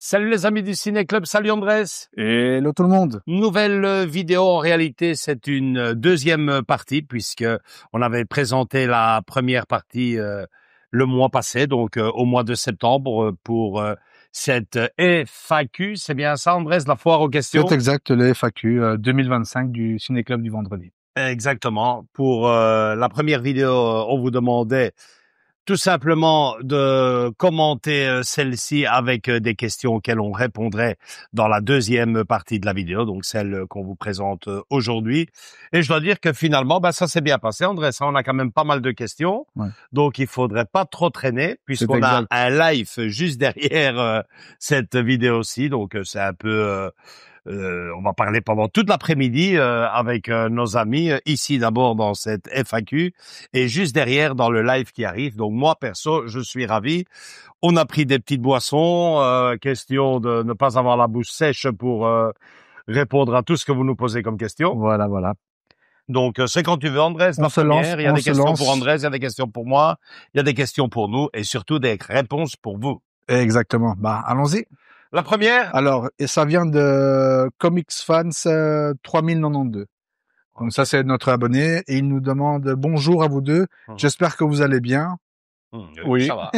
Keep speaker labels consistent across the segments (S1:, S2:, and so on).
S1: Salut les amis du Ciné Club, salut Andrés.
S2: Hello tout le monde.
S1: Nouvelle vidéo, en réalité c'est une deuxième partie puisque on avait présenté la première partie le mois passé, donc au mois de septembre pour cette FAQ, c'est bien ça Andrés, la foire aux questions?
S2: C'est exact, le FAQ 2025 du Ciné Club du vendredi.
S1: Exactement. Pour la première vidéo, on vous demandait tout simplement de commenter celle-ci avec des questions auxquelles on répondrait dans la deuxième partie de la vidéo, donc celle qu'on vous présente aujourd'hui. Et je dois dire que finalement, ça s'est bien passé, André. On a quand même pas mal de questions,
S2: ouais.
S1: Donc il faudrait pas trop traîner puisqu'on a un live juste derrière cette vidéo-ci, donc c'est un peu... on va parler pendant toute l'après-midi avec nos amis ici d'abord dans cette FAQ et juste derrière dans le live qui arrive. Donc moi perso, je suis ravi. On a pris des petites boissons, question de ne pas avoir la bouche sèche pour répondre à tout ce que vous nous posez comme question.
S2: Voilà, voilà.
S1: Donc c'est quand tu veux Andrés, la première, il y a des questions pour Andrés, il y a des questions pour moi, il y a des questions pour nous et surtout des réponses pour vous.
S2: Exactement. Allons-y.
S1: La première?
S2: Alors, et ça vient de Comics Fans 3092. Donc ça, c'est notre abonné et il nous demande bonjour à vous deux. J'espère que vous allez bien.
S1: Oui, ça va.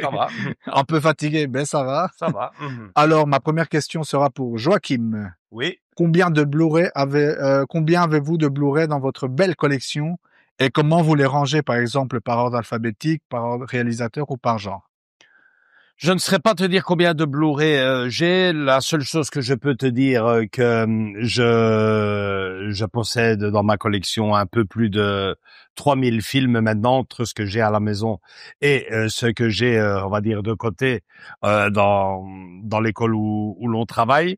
S1: Ça va.
S2: Un peu fatigué, mais ça va.
S1: Ça va.
S2: Alors, ma première question sera pour Joachim.
S1: Oui.
S2: Combien avez-vous de Blu-ray dans votre belle collection et comment vous les rangez, par exemple, par ordre alphabétique, par ordre réalisateur ou par genre?
S1: Je ne saurais pas te dire combien de Blu-ray j'ai. La seule chose que je peux te dire que je possède dans ma collection un peu plus de 3000 films maintenant entre ce que j'ai à la maison et ce que j'ai, on va dire, de côté dans l'école où l'on travaille.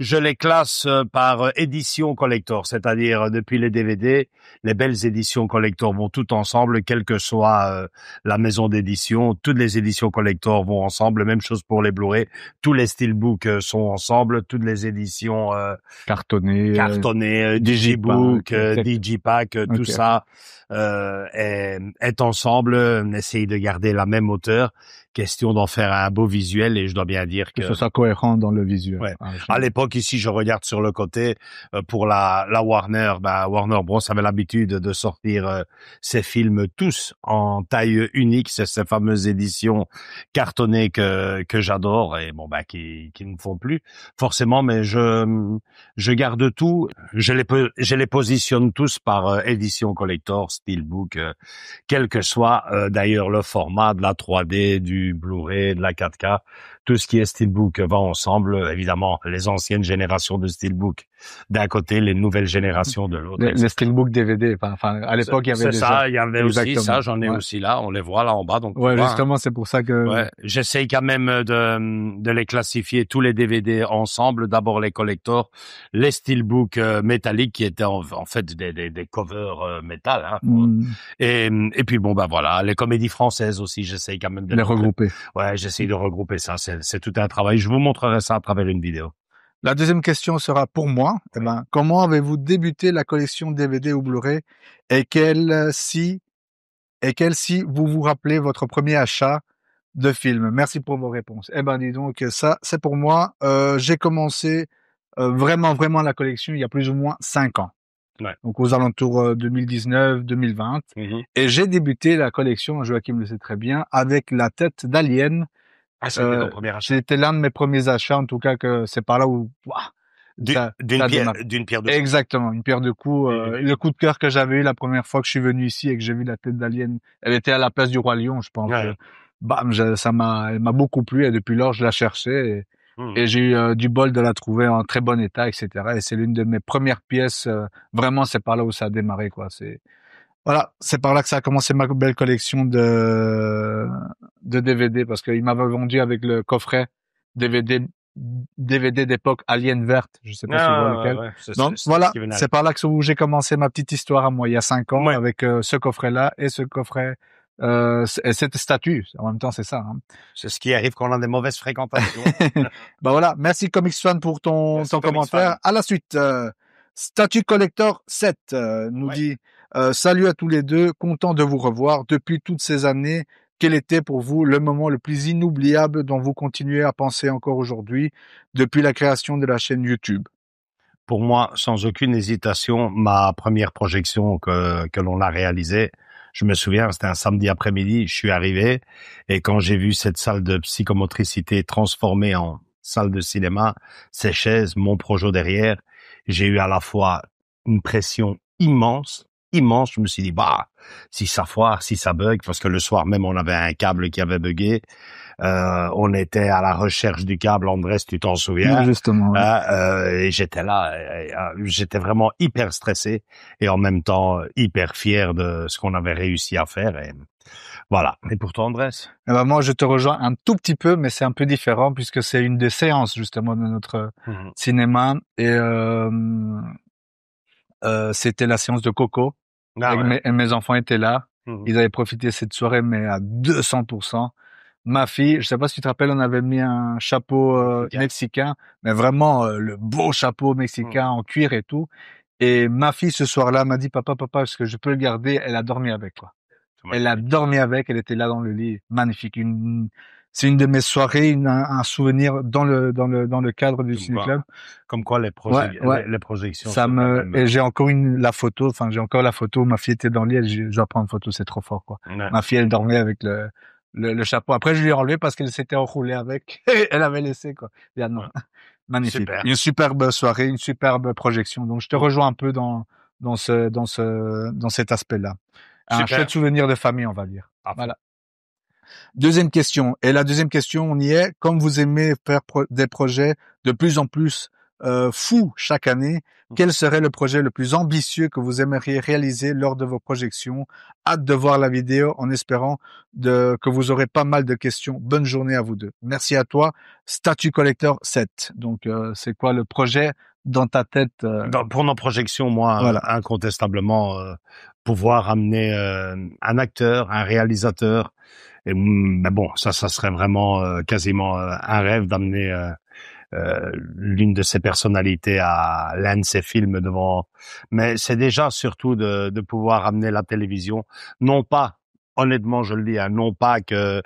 S1: Je les classe par édition collector, c'est-à-dire depuis les DVD, les belles éditions collector vont toutes ensemble, quelle que soit la maison d'édition, toutes les éditions collector vont ensemble, même chose pour les Blu-ray, tous les steelbooks sont ensemble, toutes les éditions cartonnées, Digibook, Digipack, tout ça est ensemble, on essaye de garder la même hauteur. Question d'en faire un beau visuel et je dois bien dire que
S2: ce soit cohérent dans le visuel.
S1: Ouais. À l'époque ici, je regarde sur le côté pour la Warner, Warner Bros avait l'habitude de sortir ces films tous en taille unique, c'est ces fameuses éditions cartonnées que j'adore et qui ne font plus forcément, mais je garde tout, je les positionne tous par édition collector, steelbook, quel que soit d'ailleurs le format de la 3D, du Blu-ray, de la 4K, tout ce qui est steelbook va ensemble. Évidemment, les anciennes générations de steelbook d'un côté, les nouvelles générations de l'autre.
S2: Les steelbook DVD, enfin à l'époque il y avait déjà.
S1: C'est ça, il y avait aussi ça, j'en ai aussi là, on les voit là en bas. Donc
S2: justement, c'est pour ça que.
S1: Ouais, j'essaye quand même de les classifier tous les DVD ensemble. D'abord les collectors, les steelbook métalliques qui étaient en fait des covers métal. Et puis voilà, les comédies françaises aussi, j'essaye quand même de
S2: les regrouper.
S1: Ouais, j'essaye de regrouper ça. C'est tout un travail. Je vous montrerai ça à travers une vidéo.
S2: La deuxième question sera pour moi. Comment avez-vous débuté la collection DVD ou Blu-ray et quel si vous vous rappelez votre premier achat de film? Merci pour vos réponses. Dis donc, ça, c'est pour moi. J'ai commencé vraiment la collection il y a plus ou moins 5 ans.
S1: Ouais.
S2: Donc aux alentours 2019-2020. Et j'ai débuté la collection, Joachim le sait très bien, avec La Tête d'Alien.
S1: C'était ton premier achat.
S2: C'était l'un de mes premiers achats, en tout cas que c'est par là où
S1: d'une pierre de coups.
S2: Exactement, une pierre de coups. Le coup de cœur que j'avais eu la première fois que je suis venu ici et que j'ai vu La Tête d'Alien, elle était à la place du Roi Lion, je pense.
S1: Ouais.
S2: Elle m'a beaucoup plu et depuis lors je la cherchais et j'ai eu du bol de la trouver en très bon état, etc. Et c'est l'une de mes premières pièces. Vraiment, c'est par là où ça a démarré, quoi. Voilà, c'est par là que ça a commencé ma belle collection de DVD, parce qu'il m'avait vendu avec le coffret DVD d'époque Alien Verte. Je sais pas si tu vois lequel.
S1: Ouais,
S2: Donc
S1: c'est
S2: voilà,
S1: Steven
S2: c'est
S1: Allen.
S2: par là que où j'ai commencé ma petite histoire à moi, il y a 5 ans,
S1: Ouais,
S2: avec ce coffret-là et ce coffret, et cette statue. En même temps, c'est ça. Hein.
S1: c'est ce qui arrive quand on a des mauvaises fréquentations.
S2: Bah voilà, merci Comics Fan pour
S1: Merci
S2: ton
S1: Comics
S2: commentaire.
S1: Fan.
S2: À la suite, Statue Collector 7 nous
S1: Ouais.
S2: dit salut à tous les deux, content de vous revoir depuis toutes ces années. Quel était pour vous le moment le plus inoubliable dont vous continuez à penser encore aujourd'hui depuis la création de la chaîne YouTube?
S1: Pour moi, sans aucune hésitation, ma première projection que l'on a réalisée, je me souviens, c'était un samedi après-midi, je suis arrivé et quand j'ai vu cette salle de psychomotricité transformée en salle de cinéma, ces chaises, mon projo derrière, j'ai eu à la fois une pression immense, immense. Je me suis dit, bah, si ça foire, si ça bug, parce que le soir même, on avait un câble qui avait bugué. On était à la recherche du câble, Andrés, tu t'en souviens?
S2: Justement, ouais.
S1: Et j'étais là, j'étais vraiment hyper stressé et en même temps hyper fier de ce qu'on avait réussi à faire. Et voilà. Et pour toi, Andrés?
S2: Eh ben moi, je te rejoins un tout petit peu, mais c'est un peu différent puisque c'est une des séances justement de notre
S1: Mhm.
S2: cinéma et c'était la séance de Coco.
S1: Ah ouais.
S2: Mes enfants étaient là.
S1: Mhm.
S2: Ils avaient profité de cette soirée, mais à 200%. Ma fille, je sais pas si tu te rappelles, on avait mis un chapeau
S1: Mexicain.
S2: mexicain, mais vraiment le beau chapeau mexicain en cuir et tout. Et ma fille, ce soir-là, m'a dit, papa, est-ce que je peux le garder? Elle a dormi avec, quoi.
S1: C'est
S2: Elle a
S1: magnifique.
S2: dormi avec, elle était là dans le lit. Magnifique. C'est une de mes soirées, un souvenir dans le cadre du
S1: Comme
S2: Ciné
S1: quoi,
S2: Club.
S1: les,
S2: Ouais.
S1: les projections
S2: Ça
S1: se font
S2: me,
S1: même.
S2: et j'ai encore la photo, enfin, j'ai encore la photo, ma fille était dans le lit, je dois prendre une photo, c'est trop fort, quoi.
S1: Ouais.
S2: Ma fille, elle dormait avec le chapeau. Après, je lui ai enlevé parce qu'elle s'était enroulée avec. Elle avait laissé, quoi. Il y a non.
S1: Ouais.
S2: Magnifique.
S1: Super.
S2: Une superbe soirée, une superbe projection. Donc, je te
S1: Mm.
S2: rejoins un peu dans cet aspect-là. Un chouette
S1: Super.
S2: souvenir de famille, on va dire.
S1: À fond.
S2: Voilà. Deuxième question. Et la deuxième question, on y est. Comme vous aimez faire des projets de plus en plus fous chaque année, quel serait le projet le plus ambitieux que vous aimeriez réaliser lors de vos projections? Hâte de voir la vidéo en espérant que vous aurez pas mal de questions. Bonne journée à vous deux. Merci à toi. Statue Collector 7. Donc, c'est quoi le projet dans ta tête
S1: Pour nos projections, moi,
S2: Voilà.
S1: incontestablement, pouvoir amener un acteur, un réalisateur. Et mais bon, ça serait vraiment quasiment un rêve d'amener l'une de ces personnalités à l'un de ces films devant. Mais c'est déjà surtout de pouvoir amener la télévision, non pas. Honnêtement, je le dis, hein, non pas que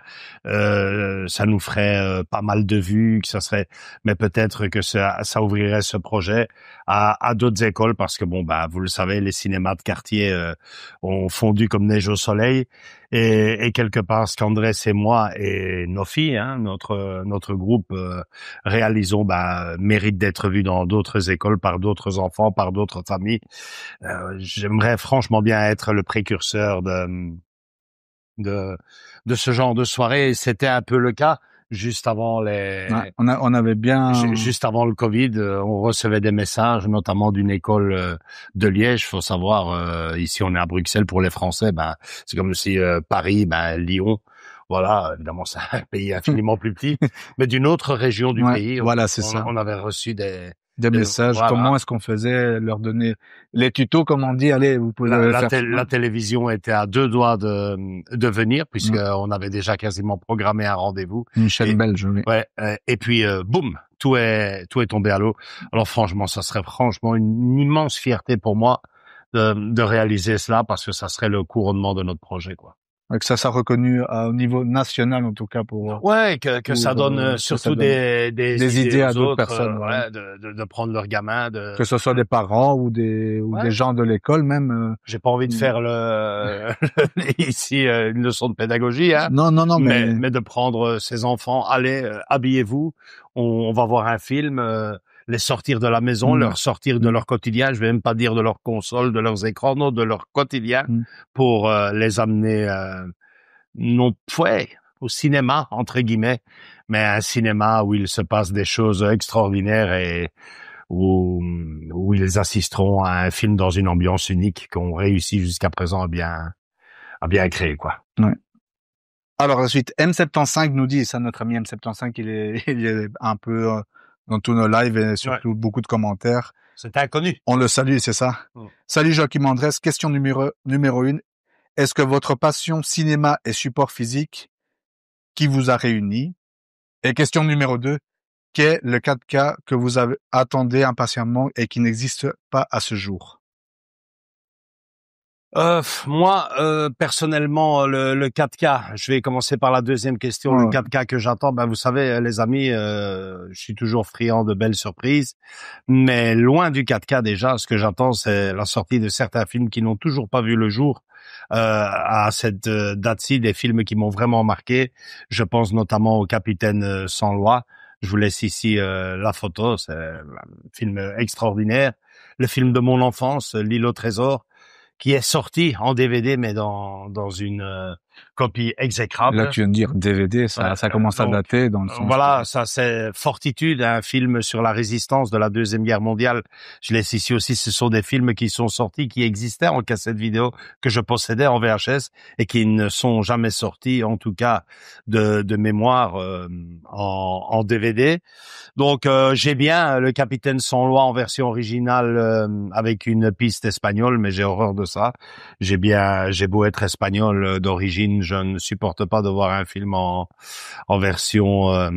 S1: ça nous ferait pas mal de vues, que ça serait, mais peut-être que ça ouvrirait ce projet à d'autres écoles parce que bon, bah vous le savez, les cinémas de quartier ont fondu comme neige au soleil et quelque part, ce qu'Andrés et moi et nos filles, hein, notre groupe réalisons, bah mérite d'être vu dans d'autres écoles par d'autres enfants, par d'autres familles. J'aimerais franchement bien être le précurseur de de ce genre de soirée. C'était un peu le cas juste avant
S2: Ouais, on avait bien.
S1: juste avant le Covid. On recevait des messages, notamment d'une école de Liège. Faut savoir, ici on est à Bruxelles pour les Français. Ben c'est comme si Paris, ben Lyon. Voilà, évidemment c'est un pays infiniment plus petit, mais d'une autre région du
S2: Ouais,
S1: pays,
S2: voilà, c'est ça.
S1: on avait reçu
S2: Des messages,
S1: voilà.
S2: comment est-ce qu'on faisait, leur donner les tutos, comme on dit, allez, vous pouvez faire ça.
S1: La télévision était à deux doigts de venir puisque
S2: Ouais.
S1: on avait déjà quasiment programmé un rendez-vous.
S2: Une chaîne
S1: Et
S2: belge, oui.
S1: ouais, et puis boum, tout est tombé à l'eau. Alors franchement, ça serait franchement une immense fierté pour moi de réaliser cela parce que ça serait le couronnement de notre projet, quoi.
S2: Ouais, que ça reconnu au niveau national, en tout cas,
S1: Ouais, que ça donne
S2: que ça
S1: surtout
S2: donne
S1: des idées
S2: idées à
S1: aux
S2: d'autres
S1: autres,
S2: personnes, voilà.
S1: ouais, de prendre leur gamin,
S2: Que ce soit des parents ou des
S1: ouais.
S2: gens de l'école, même.
S1: J'ai pas envie de faire ici une leçon de pédagogie, hein,
S2: Non,
S1: mais de prendre ces enfants, allez, habillez-vous, on va voir un film, les sortir de la maison,
S2: Mm.
S1: leur sortir de leur quotidien, je vais même pas dire de leur console, de leurs écrans, non, de leur quotidien, pour les amener non, ouais, au cinéma entre guillemets, mais un cinéma où il se passe des choses extraordinaires et où ils assisteront à un film dans une ambiance unique qu'on réussit jusqu'à présent à bien créer, quoi.
S2: Ouais. Alors ensuite, M75 nous dit, ça notre ami M75, il est un peu dans tous nos lives et surtout beaucoup de commentaires.
S1: C'est inconnu.
S2: On le salue, c'est ça. Salut Joachim Andrés, question numéro 1. Est-ce que votre passion cinéma et support physique qui vous a réunis? Et question numéro 2, qu'est le 4K que vous attendez impatiemment et qui n'existe pas à ce jour?
S1: Moi, personnellement, le 4K, je vais commencer par la deuxième question. Le 4K que j'attends, vous savez, les amis, je suis toujours friand de belles surprises, mais loin du 4K déjà, ce que j'attends, c'est la sortie de certains films qui n'ont toujours pas vu le jour. À cette date-ci, des films qui m'ont vraiment marqué. Je pense notamment au Capitaine sans loi. Je vous laisse ici la photo, c'est un film extraordinaire. Le film de mon enfance, L'île au trésor, qui est sorti en DVD, mais dans une copie exécrable.
S2: Là, tu viens de dire DVD, ça commence à dater dans le sens.
S1: Voilà, ça c'est Fortitude, un film sur la résistance de la Deuxième Guerre mondiale. Je laisse ici aussi, ce sont des films qui sont sortis, qui existaient en cassette vidéo, que je possédais en VHS, et qui ne sont jamais sortis, en tout cas de mémoire, en DVD. Donc j'ai bien le Capitaine sans loi en version originale avec une piste espagnole, mais j'ai horreur de ça. J'ai beau être espagnol d'origine, je ne supporte pas de voir un film en version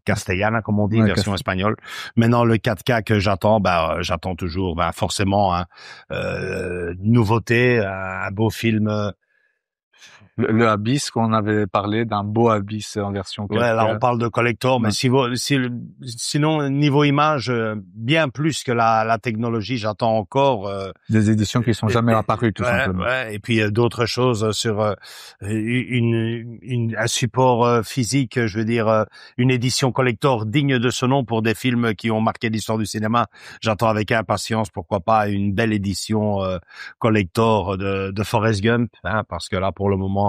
S1: castellana, comme on dit, version espagnole. Maintenant le 4K que j'attends, j'attends toujours forcément nouveauté, un beau film.
S2: Le Abyss, qu'on avait parlé d'un beau Abyss en version 4K.
S1: Ouais, là on parle de collector, mais sinon niveau image, bien plus que la technologie, j'attends encore
S2: des éditions qui sont jamais apparues tout simplement.
S1: Ouais, et puis d'autres choses sur un support physique, je veux dire une édition collector digne de ce nom pour des films qui ont marqué l'histoire du cinéma. J'attends avec impatience, pourquoi pas une belle édition collector de Forrest Gump, parce que là pour le moment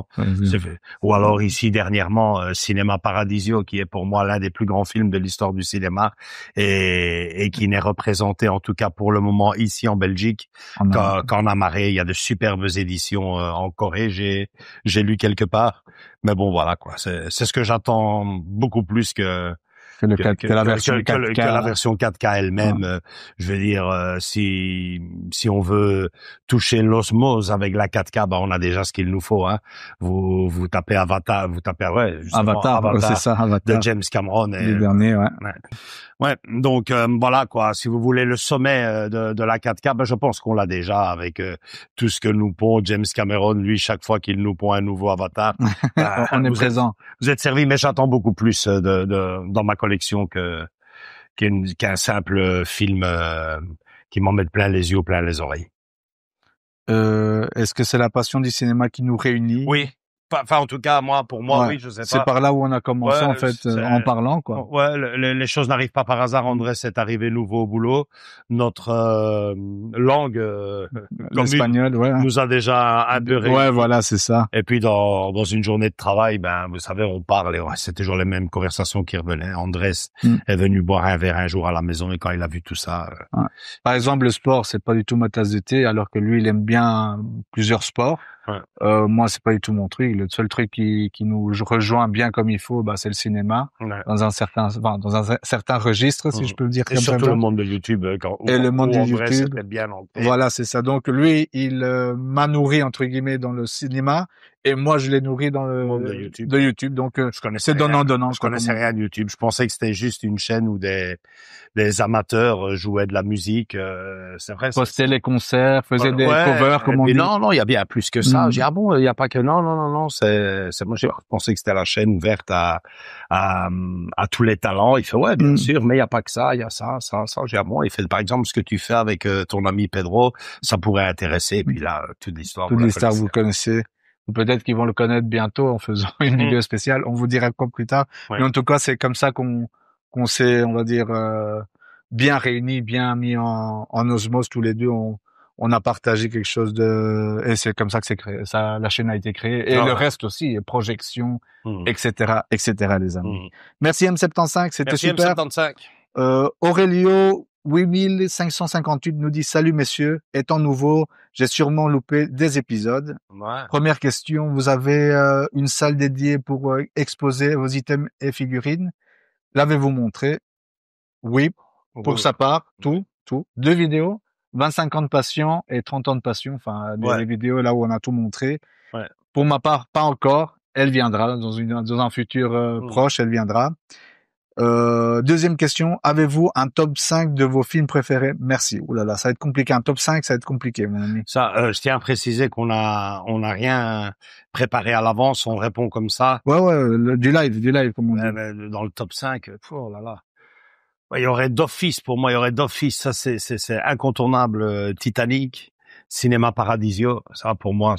S1: ou alors ici dernièrement Cinéma Paradisio, qui est pour moi l'un des plus grands films de l'histoire du cinéma et qui n'est représenté en tout cas pour le moment ici en Belgique qu'en Amaré. Il y a de superbes éditions en Corée, j'ai lu quelque part, mais bon voilà quoi, c'est ce que j'attends beaucoup plus que la version 4K. Que la version 4K elle-même. Je veux dire, si on veut toucher l'osmose avec la 4K, on a déjà ce qu'il nous faut. Vous tapez Avatar, Avatar,
S2: c'est ça, Avatar
S1: de James Cameron.
S2: Le dernier,
S1: Ouais, donc voilà quoi. Si vous voulez le sommet de la 4K, je pense qu'on l'a déjà avec tout ce que nous pond James Cameron. Lui, chaque fois qu'il nous pond un nouveau Avatar,
S2: on est présent.
S1: Vous êtes servi, mais j'attends beaucoup plus dans ma collection qu'un simple film qui m'en mette plein les yeux, plein les oreilles.
S2: Est-ce que c'est la passion du cinéma qui nous réunit?
S1: Oui. Enfin, en tout cas, pour moi, oui, je sais pas.
S2: C'est par là où on a commencé, en fait, en parlant, quoi.
S1: Ouais, les choses n'arrivent pas par hasard. Andrés est arrivé nouveau au boulot. Notre langue
S2: l'espagnol,
S1: nous a déjà un peu réunis.
S2: Ouais, voilà, c'est ça.
S1: Et puis dans une journée de travail, vous savez, on parle et c'est toujours les mêmes conversations qui revenaient. Andrés est venu boire un verre un jour à la maison et quand il a vu tout ça.
S2: Par exemple, le sport, c'est pas du tout ma tasse de thé, alors que lui, il aime bien plusieurs sports. Moi, c'est pas du tout mon truc. Le seul truc qui nous rejoint bien comme il faut, c'est le cinéma, dans un certain registre, si je peux le dire.
S1: Et surtout le monde de YouTube.
S2: Le monde de YouTube.
S1: Bien
S2: voilà, c'est ça. Donc lui, il m'a nourri entre guillemets dans le cinéma, et moi, je l'ai nourri dans le monde de YouTube. Donc c'est donnant-donnant.
S1: Je connaissais rien de YouTube. Je pensais que c'était juste une chaîne où des amateurs jouaient de la musique. C'est vrai.
S2: Postaient les concerts, faisaient des covers, comme on dit.
S1: Non, il y a bien plus que ça. J'ai bon, il y a pas que non. C'est moi, j'ai pensé que c'était la chaîne ouverte à tous les talents. Il fait bien sûr, mais il y a pas que ça. Il y a ça. J'ai bon. Il fait par exemple ce que tu fais avec ton ami Pedro, ça pourrait intéresser. Et puis là, toute l'histoire.
S2: Vous connaissez. Peut-être qu'ils vont le connaître bientôt en faisant une vidéo spéciale. On vous dira quoi plus tard. Mais en tout cas, c'est comme ça qu'on s'est, on va dire, bien réunis, bien mis en osmose tous les deux. On a partagé quelque chose et c'est comme ça que c'est créé. Ça, la chaîne a été créée. Et le reste aussi, projection, etc., les amis. Merci M75, c'était super.
S1: Merci M75.
S2: Aurelio 8558 nous dit: salut messieurs, étant nouveau, j'ai sûrement loupé des épisodes.
S1: Ouais.
S2: Première question, vous avez une salle dédiée pour exposer vos items et figurines? L'avez-vous montré? Oui, pour sa part, tout. 2 vidéos, 25 ans de passion et 30 ans de passion, enfin des
S1: Ouais.
S2: vidéos là où on a tout montré.
S1: Ouais.
S2: Pour ma part, pas encore. Elle viendra dans un futur proche, elle viendra. Deuxième question, avez-vous un top 5 de vos films préférés? Merci. Ouh là là, ça va être compliqué. Un top 5, ça va être compliqué, mon ami.
S1: Ça, je tiens à préciser qu'on a rien préparé à l'avance, on répond comme ça.
S2: Ouais, du live, comme on dit.
S1: Mais dans le top 5, oh là là. Ouais, il y aurait d'office, pour moi, il y aurait d'office, ça c'est incontournable, Titanic, Cinéma Paradisio, ça pour moi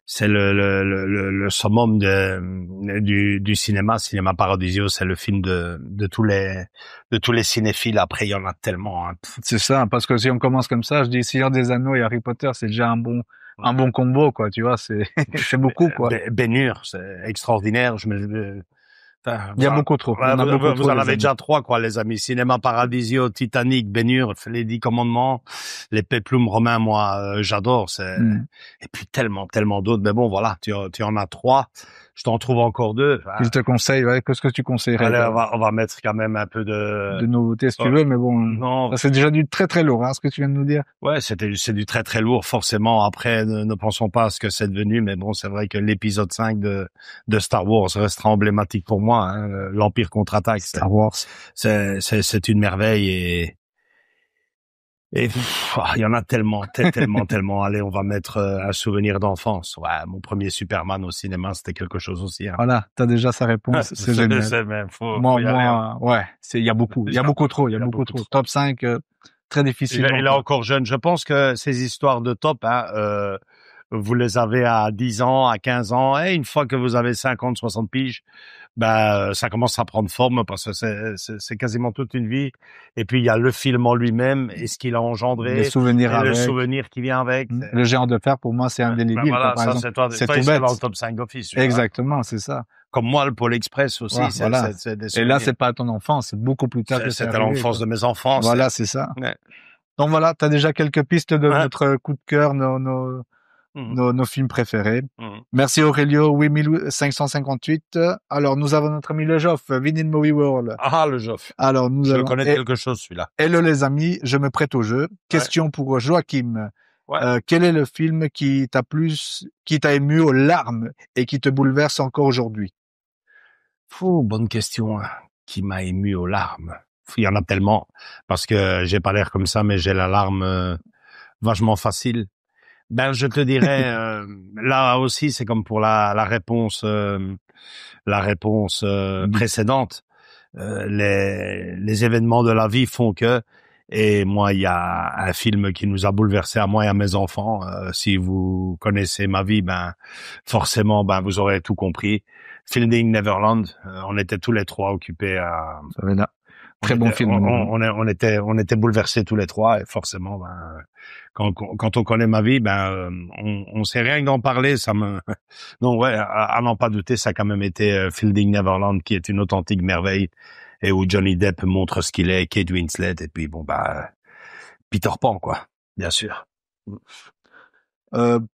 S1: c'est le summum du cinéma. Cinéma Paradisio, c'est le film de tous les cinéphiles. Après, il y en a tellement. Hein.
S2: C'est ça, parce que si on commence comme ça, je dis Seigneur des Anneaux et Harry Potter, c'est déjà un bon combo, quoi. Tu vois, c'est c'est beaucoup, quoi.
S1: Ben-Hur, c'est extraordinaire.
S2: Il y a beaucoup trop.
S1: Ouais, vous en avez
S2: amis.
S1: déjà 3, quoi, les amis. Cinéma Paradisio, Titanic, Ben-Hur, les 10 commandements, les péplums romains, moi, j'adore. Et puis tellement d'autres. Mais bon, voilà, tu en as 3. Je t'en trouve encore 2.
S2: Je te conseille, ouais. Qu'est-ce que tu conseillerais?
S1: Allez, on va mettre quand même un peu de
S2: nouveauté, si tu veux, mais bon.
S1: Non.
S2: Ça, c'est déjà du très très lourd, hein, ce que tu viens de nous dire.
S1: Ouais, c'est du très très lourd, forcément. Après, ne pensons pas à ce que c'est devenu, mais bon, c'est vrai que l'épisode 5 de Star Wars restera emblématique pour moi, hein, l'Empire contre-attaque.
S2: Star Wars.
S1: C'est une merveille et il y en a tellement. Allez, on va mettre un souvenir d'enfance. Ouais, mon premier Superman au cinéma, c'était quelque chose aussi. Hein.
S2: Voilà, t'as déjà sa réponse. C'est génial. Moi, ouais, il y a beaucoup trop. Top 5, très difficile.
S1: Il est encore jeune. Je pense que ces histoires de top, hein, vous les avez à 10 ans, à 15 ans, et une fois que vous avez 50, 60 piges, ça commence à prendre forme parce que c'est quasiment toute une vie. Et puis, il y a le film en lui-même et ce qu'il a engendré.
S2: Les souvenirs
S1: et
S2: avec.
S1: le souvenir qui vient avec.
S2: Le géant de fer, pour moi, c'est indélébile.
S1: Voilà,
S2: par exemple.
S1: c'est tout bête. Dans le top 5 d'office.
S2: Exactement, c'est ça.
S1: Comme moi, le Pôle Express aussi.
S2: Ouais, voilà. Et là, c'est pas ton enfance, c'est beaucoup plus tard que c'est
S1: C'était l'enfance de mes enfants.
S2: Voilà, c'est ça.
S1: Ouais.
S2: Donc voilà, t'as déjà quelques pistes de notre coup de cœur, nos films préférés. Merci Aurelio, 8558. Alors, nous avons notre ami le Joff, Vinyl Movie World.
S1: Ah, le Joff.
S2: Alors, nous
S1: allons connaître quelque chose, celui-là.
S2: Hello les amis, je me prête au jeu. Question pour Joachim. Quel est le film qui t'a ému aux larmes et qui te bouleverse encore aujourd'hui?
S1: Bonne question. Qui m'a ému aux larmes? Il y en a tellement, parce que j'ai pas l'air comme ça, mais j'ai la larme vachement facile. Je te dirais, là aussi, c'est comme pour la réponse précédente. Les événements de la vie font que, et moi, il y a un film qui nous a bouleversé à moi et à mes enfants. Si vous connaissez ma vie, forcément, vous aurez tout compris. Finding Neverland, on était tous les trois occupés à...
S2: Très bon film.
S1: On était bouleversés tous les trois et forcément, quand on connaît ma vie, on sait rien que d'en parler, ça me, donc ouais, à n'en pas douter, ça a quand même été Finding Neverland qui est une authentique merveille et où Johnny Depp montre ce qu'il est, Kate Winslet et puis Peter Pan quoi, bien sûr.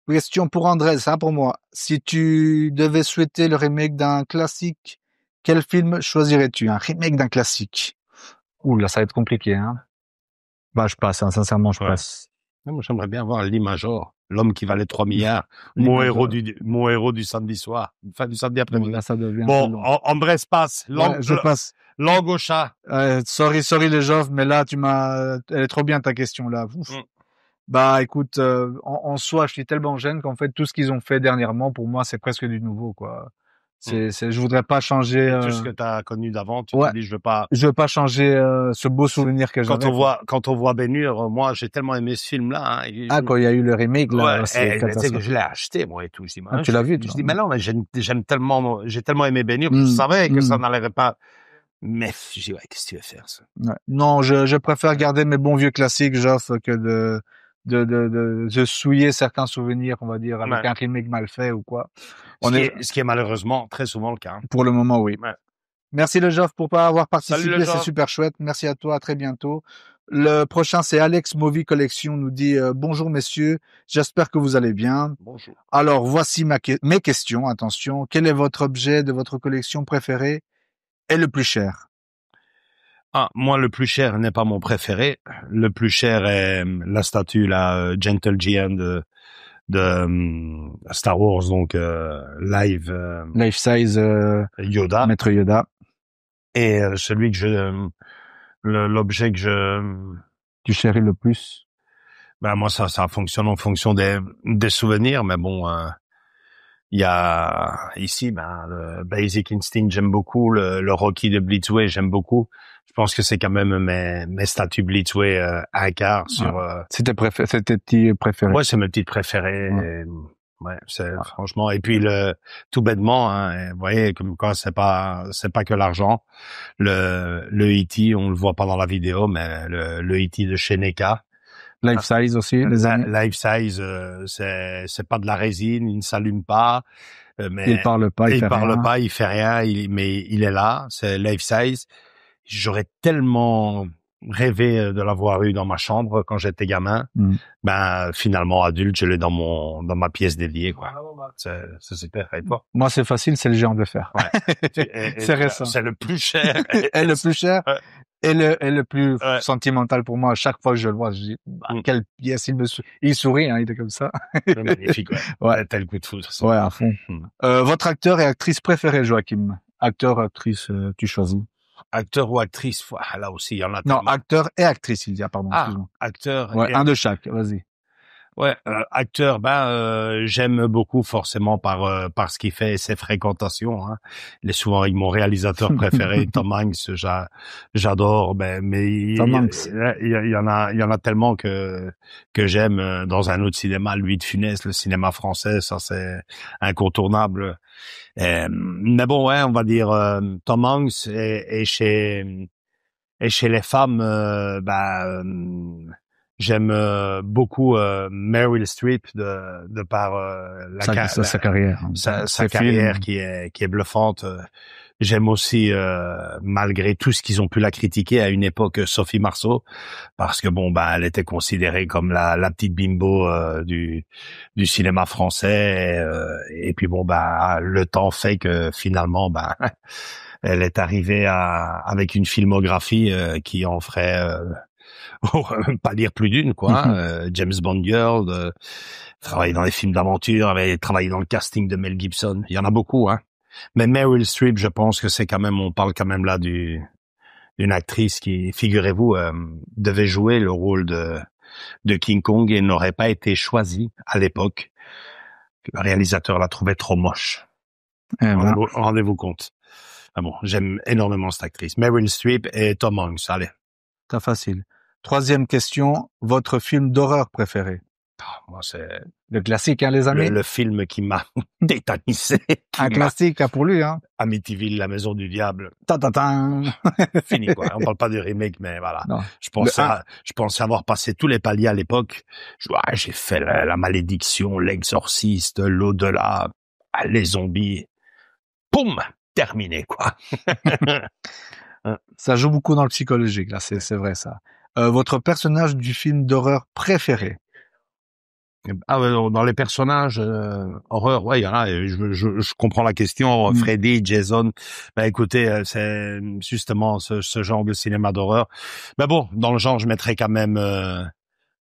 S2: Question pour André, ça pour moi. Si tu devais souhaiter le remake d'un classique, quel film choisirais-tu? Un remake d'un classique? Ouh là, ça va être compliqué, hein. Je passe, hein, sincèrement, je passe.
S1: Moi, j'aimerais bien voir Lee Major, l'homme qui valait 3 milliards. Mon héros du samedi soir. Enfin, du samedi après-midi.
S2: Là, ça devient
S1: André passe.
S2: Je passe.
S1: Langue au chat.
S2: Sorry les Joff, mais là, elle est trop bien ta question, là. Ouf. Écoute, en soi, je suis tellement jeune qu'en fait, tout ce qu'ils ont fait dernièrement, pour moi, c'est presque du nouveau, quoi. Je voudrais pas changer.
S1: Tout ce que t'as connu d'avant, tu te dis, je veux pas
S2: changer ce beau souvenir que j'avais.
S1: Quand on voit Ben-Hur, moi, j'ai tellement aimé ce film-là. Hein,
S2: quand il y a eu le remake, là, c'est
S1: catastrophique. Que je l'ai acheté, moi, et tout. Je dis,
S2: tu l'as vu,
S1: je dis, mais non, mais j'ai tellement aimé Ben-Hur, je savais que ça n'allait pas. Mais je dis, qu'est-ce que tu veux faire, ça?
S2: Non, je préfère garder mes bons vieux classiques, Geoff, que de souiller certains souvenirs, on va dire, avec un remake mal fait ou quoi.
S1: Ce qui est malheureusement très souvent le cas.
S2: Pour le moment, oui. Merci le Geoff pour pas avoir
S1: Salut le
S2: participé, c'est
S1: Geoff.
S2: super chouette. Merci à toi, à très bientôt. Le prochain, c'est Alex Movie Collection, nous dit bonjour messieurs, j'espère que vous allez bien.
S1: Bonjour.
S2: Alors voici mes questions, attention. Quel est votre objet de votre collection préféré et le plus cher?
S1: Ah, moi, le plus cher n'est pas mon préféré. Le plus cher est la statue, la Gentle Giant de Star Wars, donc live
S2: Life size
S1: Yoda.
S2: Maître Yoda.
S1: Et celui que l'objet que
S2: Tu chéris le plus?
S1: ben moi ça fonctionne en fonction des souvenirs, mais bon, il y a ici le Basic Instinct j'aime beaucoup, le Rocky de Blitzway j'aime beaucoup. Je pense que c'est quand même mes statues Blitzway à quart sur.
S2: C'est tes petits préférés.
S1: Ouais, c'est mes petites préférées.
S2: Ouais.
S1: Ouais, c'est franchement. Et puis tout bêtement, hein, vous voyez, comme quoi c'est pas que l'argent. Le E.T., on le voit pas dans la vidéo, mais le E.T. de chez NECA.
S2: Life size aussi, les amis.
S1: Life size, c'est pas de la résine, il ne s'allume pas. Mais
S2: Il parle pas, il
S1: parle
S2: rien.
S1: pas, il fait rien, mais il est là. C'est life size. J'aurais tellement rêvé de l'avoir eu dans ma chambre quand j'étais gamin. Ben finalement adulte, je l'ai dans ma pièce dédiée quoi. C'est super. Et toi?
S2: Moi c'est facile, c'est le géant de fer.
S1: Ouais.
S2: C'est récent.
S1: C'est le plus cher.
S2: Et le plus cher.
S1: Ouais.
S2: Et le plus
S1: Ouais.
S2: sentimental pour moi, à chaque fois que je le vois, je dis, quelle pièce, il sourit, hein, il est comme ça.
S1: C'est magnifique, ouais.
S2: Ouais.
S1: Tel coup de foudre.
S2: Ouais, à fond. Votre acteur et actrice préférée, Joachim? Acteur, actrice, tu choisis.
S1: Acteur ou actrice, là aussi, il y en a
S2: Non,
S1: tellement.
S2: acteur et actrice, il dit, pardon, excuse-moi.
S1: Acteur.
S2: Ouais, un de chaque, vas-y.
S1: Ouais, acteur, j'aime beaucoup forcément par ce qu'il fait et ses fréquentations. Hein. Il est souvent avec mon réalisateur préféré, Tom Hanks. J'adore, mais il y en a tellement que j'aime dans un autre cinéma. Louis de Funès, le cinéma français, ça c'est incontournable. Mais bon, ouais, on va dire Tom Hanks et chez les femmes, j'aime beaucoup Meryl Streep de par
S2: sa carrière,
S1: sa carrière qui est bluffante. J'aime aussi malgré tout ce qu'ils ont pu la critiquer à une époque Sophie Marceau parce que elle était considérée comme la petite bimbo du cinéma français et puis le temps fait que finalement elle est arrivée avec une filmographie qui en ferait pas dire plus d'une quoi. James Bond Girl, travailler dans les films d'aventure, avait travaillé dans le casting de Mel Gibson. Il y en a beaucoup, hein. Mais Meryl Streep, je pense que on parle quand même là d'une actrice qui, figurez-vous, devait jouer le rôle de King Kong et n'aurait pas été choisie à l'époque. Le réalisateur la trouvait trop moche. Rendez-vous compte. Ah bon, j'aime énormément cette actrice. Meryl Streep et Tom Hanks, allez.
S2: C'est facile. Troisième question, votre film d'horreur préféré?
S1: Moi, c'est
S2: le classique, hein, les amis.
S1: Le film qui m'a tétanisé.
S2: Un classique, hein, pour lui, hein.
S1: Amityville, la maison du diable.
S2: Ta-ta-ta.
S1: Fini, quoi. On parle pas de remake, mais voilà.
S2: Non.
S1: Je pensais avoir passé tous les paliers à l'époque. J'ai fait la malédiction, l'exorciste, l'au-delà, les zombies. Poum! Terminé, quoi.
S2: Ça joue beaucoup dans le psychologique, là, c'est vrai, ça. Votre personnage du film d'horreur préféré?
S1: Ah ouais, dans les personnages horreur, ouais, il y en a. Je comprends la question. Freddy, Jason. Écoutez, c'est justement ce genre de cinéma d'horreur. Mais bon, dans le genre, je mettrais quand même,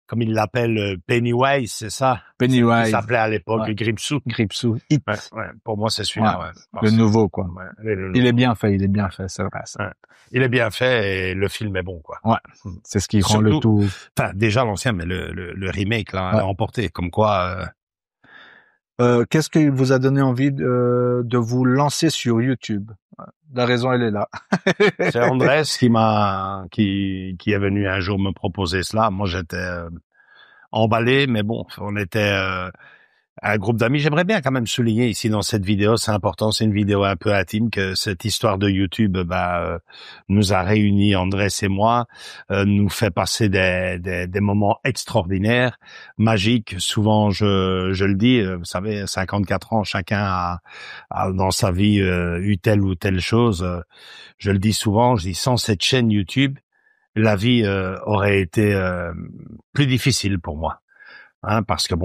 S1: comme il l'appelle, Pennywise, c'est ça.
S2: Pennywise.
S1: Il s'appelait à l'époque
S2: ouais.
S1: Gripsou.
S2: It.
S1: Ouais. Pour moi, c'est celui-là. Ouais.
S2: Le nouveau, quoi.
S1: Ouais,
S2: il est bien fait, c'est vrai. Ça.
S1: Ouais. Il est bien fait et le film est bon, quoi.
S2: Ouais. C'est ce qui rend le tout.
S1: Enfin, déjà l'ancien, mais le remake là, a emporté. Comme quoi.
S2: Qu'est-ce qui vous a donné envie de vous lancer sur YouTube? La raison, elle est là.
S1: C'est Andrés qui est venu un jour me proposer cela. Moi, j'étais emballé, mais bon, on était Un groupe d'amis, j'aimerais bien quand même souligner ici dans cette vidéo, c'est important, c'est une vidéo un peu intime, que cette histoire de YouTube nous a réunis, Andrés et moi, nous fait passer des moments extraordinaires, magiques. Souvent, je le dis, vous savez, 54 ans, chacun a dans sa vie eu telle ou telle chose. Je le dis souvent, je dis sans cette chaîne YouTube, la vie aurait été plus difficile pour moi, hein, parce que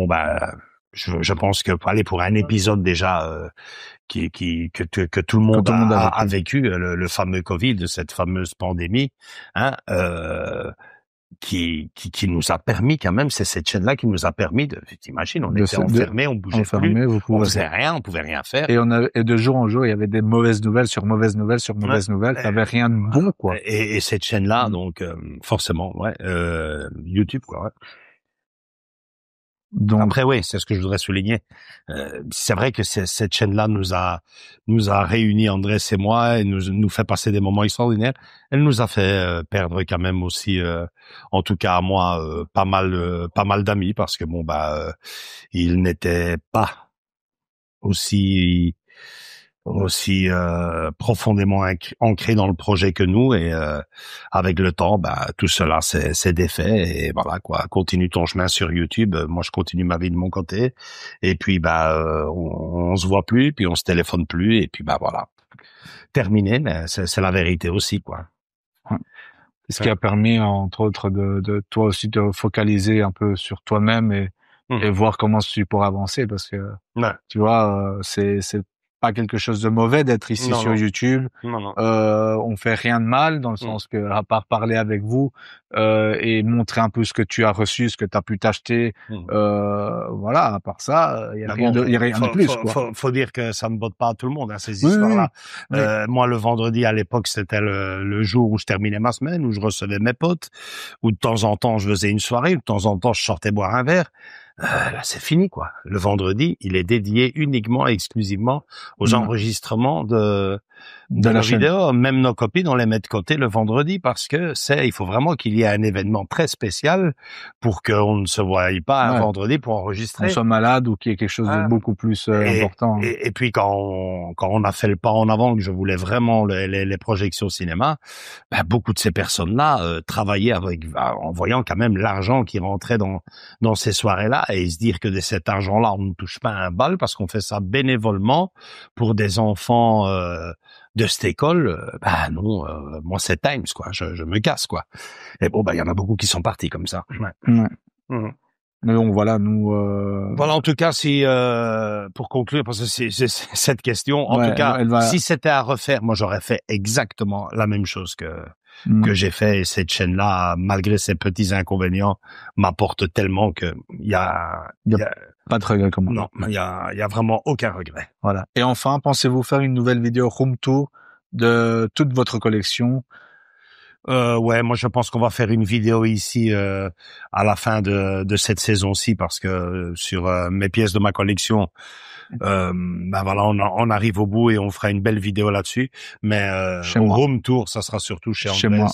S1: je pense que pour un épisode déjà que tout le monde a vécu, le fameux Covid, cette fameuse pandémie, hein, qui nous a permis quand même, c'est cette chaîne-là qui nous a permis t'imagines, on était enfermés, on bougeait plus, on faisait rien, on pouvait rien faire.
S2: Et de jour en jour, il y avait des mauvaises nouvelles sur mauvaises nouvelles sur mauvaises nouvelles. T'avais rien de bon, quoi.
S1: Et cette chaîne-là, donc, forcément, YouTube, quoi, ouais. Donc, après, oui, c'est ce que je voudrais souligner. C'est vrai que cette chaîne-là nous a réunis, Andrés et moi, et nous fait passer des moments extraordinaires. Elle nous a fait perdre quand même aussi, en tout cas à moi, pas mal d'amis, parce que ils n'étaient pas aussi profondément ancré dans le projet que nous, et avec le temps tout cela c'est défait, et voilà quoi. Continue ton chemin sur YouTube, moi je continue ma vie de mon côté, et puis on se voit plus, puis on se téléphone plus, et puis voilà, terminé. Mais c'est la vérité aussi, quoi.
S2: Ouais. Ce qui a permis entre autres de toi aussi de focaliser un peu sur toi-même et voir comment tu pourras avancer, parce que tu vois, c'est pas quelque chose de mauvais d'être ici sur YouTube.
S1: Non.
S2: On fait rien de mal, dans le sens que, à part parler avec vous et montrer un peu ce que tu as reçu, ce que tu as pu t'acheter, voilà, à part ça, il y a rien de plus, quoi.
S1: Faut dire que ça ne botte pas à tout le monde, hein, ces histoires-là. Oui. Moi, le vendredi à l'époque, c'était le jour où je terminais ma semaine, où je recevais mes potes, où de temps en temps je faisais une soirée, où de temps en temps je sortais boire un verre. Là, c'est fini, quoi. Le vendredi, il est dédié uniquement et exclusivement aux enregistrements de la vidéo. Même nos copines, on les met de côté le vendredi, parce que il faut vraiment qu'il y ait un événement très spécial pour qu'on ne se voie pas un vendredi pour enregistrer.
S2: Qu'on soit malade ou qu'il y ait quelque chose de beaucoup plus important.
S1: Et puis quand on a fait le pas en avant, que je voulais vraiment les projections cinéma, beaucoup de ces personnes-là travaillaient en voyant quand même l'argent qui rentrait dans ces soirées-là, et se dire que de cet argent-là, on ne touche pas un bal parce qu'on fait ça bénévolement pour des enfants de cette école. Non, moi c'est Times, quoi. Je me casse, quoi. Et il y en a beaucoup qui sont partis comme ça.
S2: Ouais. Mais donc voilà, nous.
S1: Voilà, en tout cas, si pour conclure, parce que c'est cette question, en tout cas, si c'était à refaire, moi j'aurais fait exactement la même chose que j'ai fait. Et cette chaîne-là, malgré ses petits inconvénients, m'apporte tellement que il y a
S2: pas de regret comme ça.
S1: Non, il y a vraiment aucun regret.
S2: Voilà. Et enfin, pensez-vous faire une nouvelle vidéo room tour de toute votre collection?
S1: Moi je pense qu'on va faire une vidéo ici à la fin de cette saison-ci, parce que sur mes pièces de ma collection, voilà, on arrive au bout et on fera une belle vidéo là-dessus. Mais room tour, ça sera surtout chez Andrés,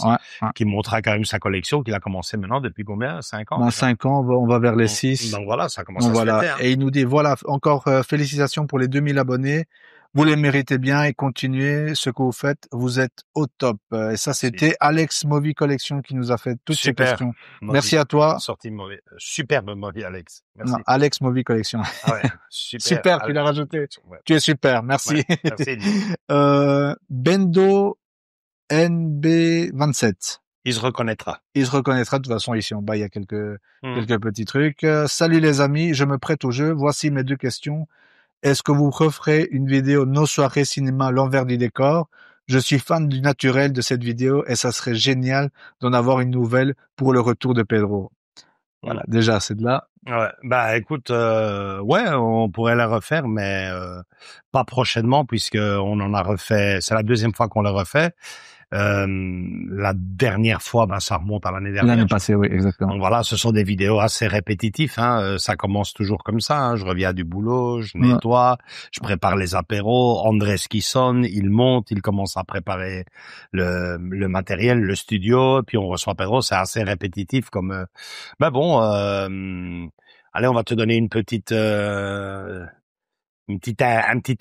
S1: qui montrera quand même sa collection, qu'il a commencé maintenant depuis combien? 5 ans?
S2: 5 ans, on va vers les 6.
S1: Donc voilà, ça commence à se faire.
S2: Et il nous dit, voilà, encore félicitations pour les 2000 abonnés. Vous les méritez bien, et continuez ce que vous faites. Vous êtes au top. Et ça, c'était Alex Movie Collection qui nous a fait toutes ces questions. Merci à toi.
S1: Sorti mauvais. Superbe Movie, Alex. Merci.
S2: Non, Alex Movie Collection.
S1: Ah ouais,
S2: super, tu l'as rajouté.
S1: Ouais.
S2: Tu es super, merci.
S1: Ouais, merci.
S2: Bendo NB27.
S1: Il se reconnaîtra.
S2: De toute façon, ici en bas, il y a quelques petits trucs. Salut les amis, je me prête au jeu. Voici mes 2 questions. Est-ce que vous referez une vidéo Nos soirées cinéma, l'envers du décor? Je suis fan du naturel de cette vidéo et ça serait génial d'en avoir une nouvelle pour le retour de Pedro. Voilà, déjà, c'est de là.
S1: Ouais, écoute, on pourrait la refaire, mais pas prochainement, puisque on en a refait. C'est la 2e fois qu'on le refait. La dernière fois, ça remonte à l'année dernière.
S2: L'année passée, oui, exactement.
S1: Donc voilà, ce sont des vidéos assez répétitives, hein. Ça commence toujours comme ça, hein. Je reviens du boulot, je nettoie, je prépare les apéros, Andrés qui sonne, il monte, il commence à préparer le matériel, le studio, puis on reçoit Pedro. C'est assez répétitif comme allez, on va te donner un petit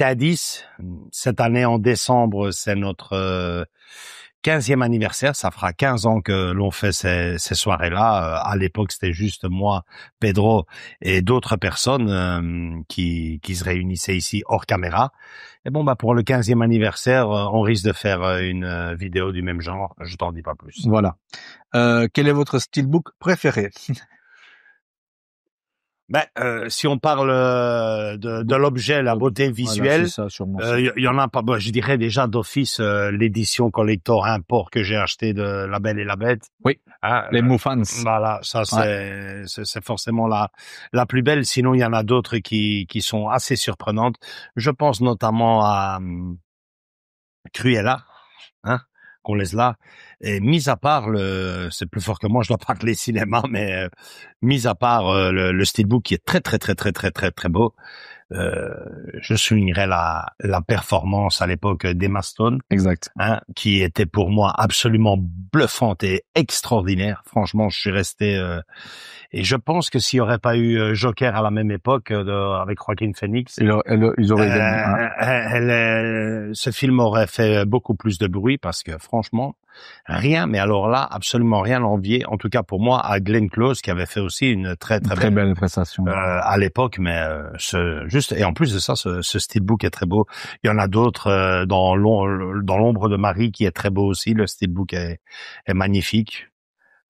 S1: indice. Cette année, en décembre, c'est notre 15e anniversaire. Ça fera 15 ans que l'on fait ces soirées-là. À l'époque, c'était juste moi, Pedro et d'autres personnes qui se réunissaient ici hors caméra. Et bon, pour le 15e anniversaire, on risque de faire une vidéo du même genre. Je t'en dis pas plus.
S2: Voilà. Quel est votre steelbook préféré?
S1: Si on parle de l'objet, la beauté visuelle,
S2: voilà, c'est ça, sûrement ça.
S1: y en a pas. Je dirais déjà d'office l'édition collector import que j'ai acheté de La Belle et la Bête.
S2: Oui.
S1: Hein,
S2: Les Moufans.
S1: Voilà, ça c'est forcément la plus belle. Sinon, il y en a d'autres qui sont assez surprenantes. Je pense notamment à Cruella, hein, qu'on laisse là. Et mis à part c'est plus fort que moi, je dois parler cinéma, mais mis à part le steelbook qui est très très très très très très très beau, je soulignerais la performance à l'époque d'Emma Stone,
S2: Exact.
S1: hein, qui était pour moi absolument bluffante et extraordinaire. Franchement, je suis resté et je pense que s'il n'y aurait pas eu Joker à la même époque avec Joaquin Phoenix,
S2: ils auraient gagné.
S1: ce film aurait fait beaucoup plus de bruit parce que franchement, rien, mais alors là, absolument rien envié, en tout cas pour moi, à Glenn Close qui avait fait aussi une très
S2: belle prestation
S1: à l'époque, mais juste et en plus de ça, ce steelbook est très beau. Il y en a d'autres dans l'ombre de Marie qui est très beau aussi. Le steelbook est magnifique.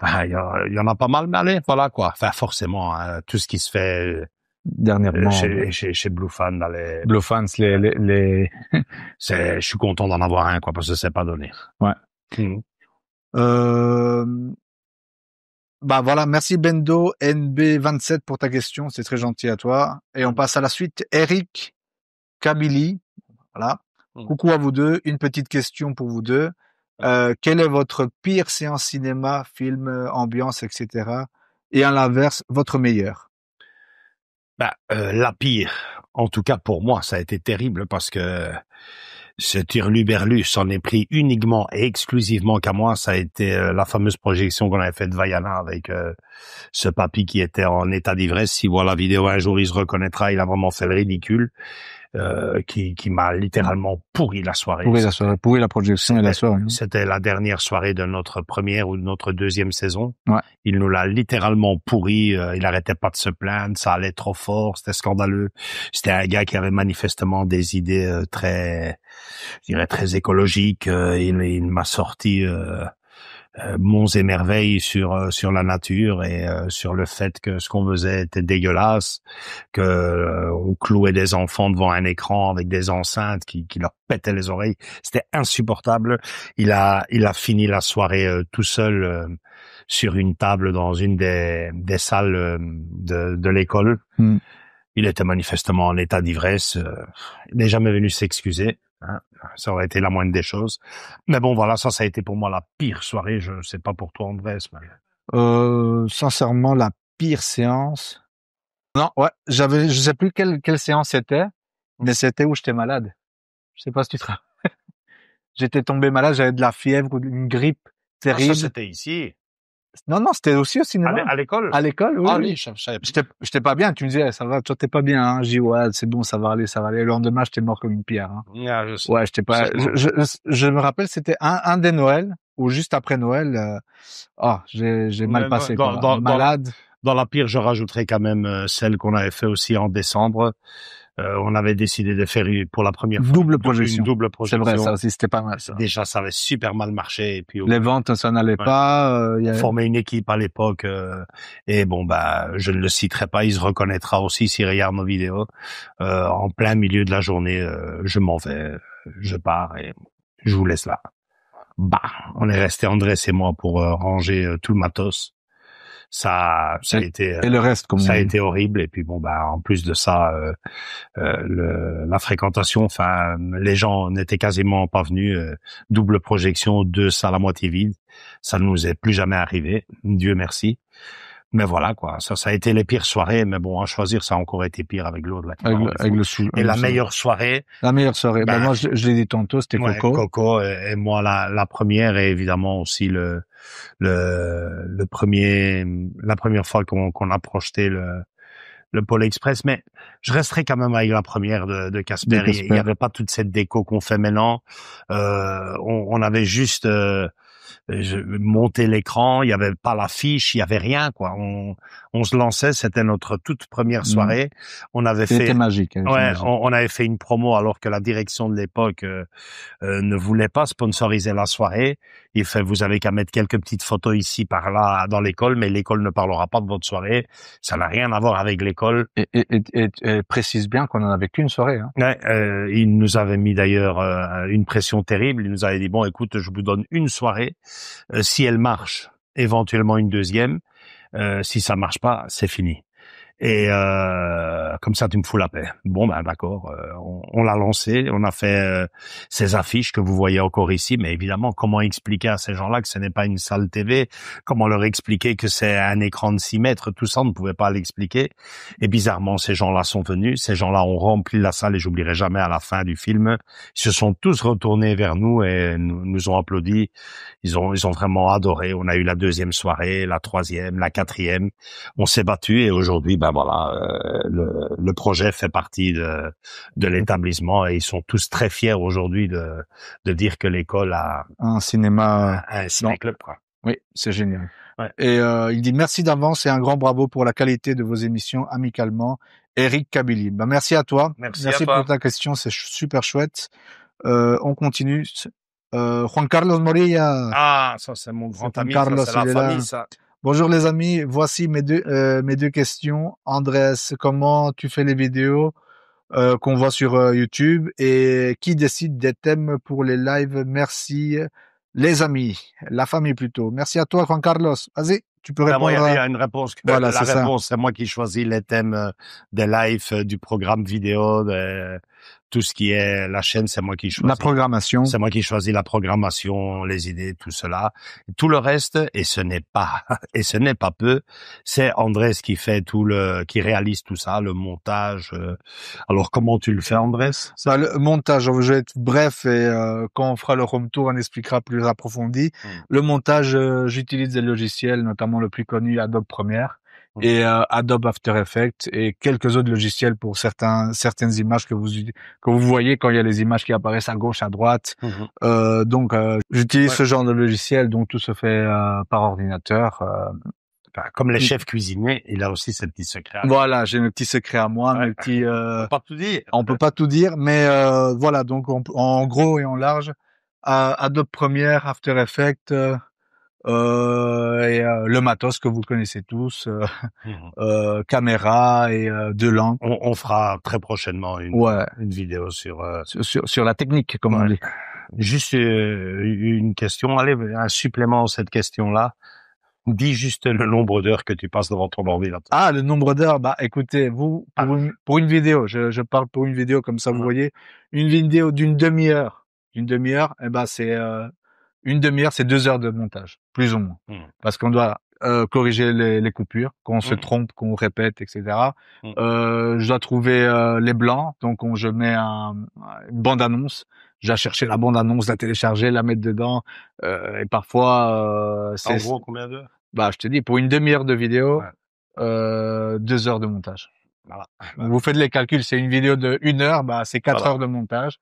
S1: Il y en a pas mal, mais allez, voilà quoi. Enfin, forcément, hein, tout ce qui se fait
S2: dernièrement
S1: chez Blue Fan,
S2: Blue Fans, les...
S1: je suis content d'en avoir un, quoi, parce que c'est pas donné.
S2: Ouais. Voilà, merci Bendo NB27 pour ta question, c'est très gentil à toi. Et on passe à la suite. Eric Kabili, voilà. Coucou à vous deux. Une petite question pour vous deux. Quelle est votre pire séance cinéma, film, ambiance, etc. Et à l'inverse, votre meilleure?
S1: La pire, en tout cas pour moi, ça a été terrible parce que ce Turluberlu s'en est pris uniquement et exclusivement qu'à moi. Ça a été la fameuse projection qu'on avait faite de Vaiana avec ce papy qui était en état d'ivresse. Si voit la vidéo un jour, il se reconnaîtra. Il a vraiment fait le ridicule. Qui m'a littéralement pourri la soirée.
S2: Pourri la projection et la soirée.
S1: C'était la dernière soirée de notre première ou de notre deuxième saison.
S2: Ouais.
S1: Il nous l'a littéralement pourri. Il arrêtait pas de se plaindre. Ça allait trop fort. C'était scandaleux. C'était un gars qui avait manifestement des idées très, je dirais, très écologiques. Il m'a sorti monts et merveilles sur la nature et sur le fait que ce qu'on faisait était dégueulasse, que on clouait des enfants devant un écran avec des enceintes qui leur pétaient les oreilles. C'était insupportable. Il a fini la soirée tout seul sur une table dans une des salles de l'école. Il était manifestement en état d'ivresse. Il n'est jamais venu s'excuser. Hein, ça aurait été la moindre des choses. Mais bon, voilà, ça a été pour moi la pire soirée. Je sais pas pour toi, Andrés. Mais...
S2: sincèrement, la pire séance. Non, ouais, je sais plus quelle séance c'était, mais c'était où j'étais malade. Je sais pas si tu te rappelles. J'étais tombé malade, j'avais de la fièvre ou une grippe terrible.
S1: Ça, c'était ici.
S2: Non, c'était aussi au cinéma.
S1: À l'école?
S2: À l'école, oui.
S1: Ah
S2: oui. J'étais pas bien. Tu me disais, ça va, toi t'es pas bien, hein. Je dis, ouais, c'est bon, ça va aller, ça va aller. Le lendemain, j'étais mort comme une pierre, hein.
S1: Ah, je sais.
S2: Ouais, j'étais pas, je me rappelle, c'était un des Noëls, ou juste après Noël, j'ai mal passé, malade.
S1: Dans la pire, je rajouterais quand même celle qu'on avait fait aussi en décembre. On avait décidé de faire pour la première fois
S2: double projection.
S1: Une double projection.
S2: C'est vrai, ça aussi, c'était pas mal, ça.
S1: Déjà, ça avait super mal marché. Et puis,
S2: les ventes, ça n'allait pas.
S1: On formait une équipe à l'époque. Et bon, je ne le citerai pas. Il se reconnaîtra aussi s'il regarde nos vidéos. En plein milieu de la journée, je m'en vais. Je pars et je vous laisse là. On est resté, Andrés et moi, pour ranger tout le matos. Ça a été
S2: et le reste,
S1: ça a été horrible. Et puis bon, en plus de ça, la fréquentation, enfin, les gens n'étaient quasiment pas venus. Double projection, 2 salles à moitié vides, ça ne nous est plus jamais arrivé, Dieu merci. Mais voilà quoi, ça a été les pires soirées. Mais bon, à choisir, ça a encore été pire avec l'autre. Et la meilleure soirée.
S2: La meilleure soirée. Moi, je l'ai dit tantôt, c'était Coco.
S1: Coco et moi la première et évidemment aussi la première fois qu'on a projeté le Pôle Express, mais je resterai quand même avec la première de Casper. Il n'y avait pas toute cette déco qu'on fait maintenant. On avait juste monté l'écran, il n'y avait pas l'affiche, il y avait rien, quoi. On se lançait, c'était notre toute première soirée. On avait
S2: C'était
S1: fait
S2: magique.
S1: ouais, on avait fait une promo alors que la direction de l'époque ne voulait pas sponsoriser la soirée. Il fait, vous avez qu'à mettre quelques petites photos ici par là dans l'école, mais l'école ne parlera pas de votre soirée. Ça n'a rien à voir avec l'école.
S2: Et précise bien qu'on en avait qu'une soirée. Hein.
S1: Ouais, il nous avait mis d'ailleurs une pression terrible. Il nous avait dit bon, écoute, je vous donne une soirée. Si elle marche, éventuellement une deuxième. Si ça marche pas, c'est fini. Et comme ça, tu me fous la paix. Bon, ben d'accord. On l'a lancé. On a fait ces affiches que vous voyez encore ici. Mais évidemment, comment expliquer à ces gens-là que ce n'est pas une salle TV? Comment leur expliquer que c'est un écran de 6 mètres? Tout ça, on ne pouvait pas l'expliquer. Et bizarrement, ces gens-là sont venus. Ces gens-là ont rempli la salle. Et j'oublierai jamais à la fin du film, ils se sont tous retournés vers nous et nous ont applaudi. Ils ont vraiment adoré. On a eu la deuxième soirée, la troisième, la quatrième. On s'est battu et aujourd'hui, ben voilà, le projet fait partie de l'établissement et ils sont tous très fiers aujourd'hui de dire que l'école a
S2: un cinéma,
S1: un ciné-club, quoi.
S2: Oui, c'est génial.
S1: Ouais.
S2: Et il dit merci d'avance et un grand bravo pour la qualité de vos émissions amicalement. Eric Kabili. Ben, merci à toi.
S1: Merci à toi.
S2: Pour ta question, c'est super chouette. On continue. Juan Carlos Morilla.
S1: Ah, ça c'est mon grand ami,
S2: Carlos,
S1: ça c'est la famille, ça.
S2: Bonjour les amis, voici mes deux questions. Andrés, comment tu fais les vidéos qu'on voit sur YouTube et qui décide des thèmes pour les lives? Merci les amis, la famille plutôt. Merci à toi Juan Carlos. Vas-y, tu peux répondre.
S1: Il y a une réponse.
S2: Voilà,
S1: la réponse, c'est moi qui choisis les thèmes des lives, du programme vidéo, tout ce qui est la chaîne, c'est moi qui choisis.
S2: La programmation.
S1: C'est moi qui choisis la programmation, les idées, tout cela. Tout le reste, et ce n'est pas peu, c'est Andrés qui fait qui réalise tout ça, le montage. Alors, comment tu le fais, Andrés?
S2: Ça, le montage, je vais être bref et quand on fera le home tour, on expliquera plus approfondi. Le montage, j'utilise des logiciels, notamment le plus connu, Adobe Premiere. Et Adobe After Effects et quelques autres logiciels pour certaines images que vous voyez quand il y a les images qui apparaissent à gauche, à droite. Donc j'utilise ce genre de logiciel, donc tout se fait par ordinateur.
S1: Comme les chefs cuisiniers, il a aussi ses petits secrets.
S2: Voilà, j'ai mes petits secrets à moi, mes petits.
S1: On peut pas tout dire.
S2: On peut pas tout dire, mais voilà. Donc en gros et en large, Adobe Premiere, After Effects. Et le matos que vous connaissez tous, caméra et deux lampes.
S1: On fera très prochainement une vidéo sur
S2: la technique, comme on dit.
S1: Juste une question, allez, un supplément à cette question-là. Dis juste le nombre d'heures que tu passes devant ton ordinateur.
S2: Ah, le nombre d'heures, bah écoutez, pour une vidéo, je parle pour une vidéo comme ça, vous voyez, une vidéo d'une demi-heure, eh ben c'est une demi-heure, c'est 2 heures de montage, plus ou moins. Parce qu'on doit corriger les coupures, qu'on se trompe, qu'on répète, etc. Je dois trouver les blancs, donc je mets une bande-annonce. Je dois chercher la bande-annonce, la télécharger, la mettre dedans. Et parfois, c'est...
S1: En gros, combien d'heures?
S2: Bah, je te dis, pour une demi-heure de vidéo, 2 heures de montage. Voilà. Vous faites les calculs, c'est une vidéo de 1 heure, bah, c'est 4 heures de montage.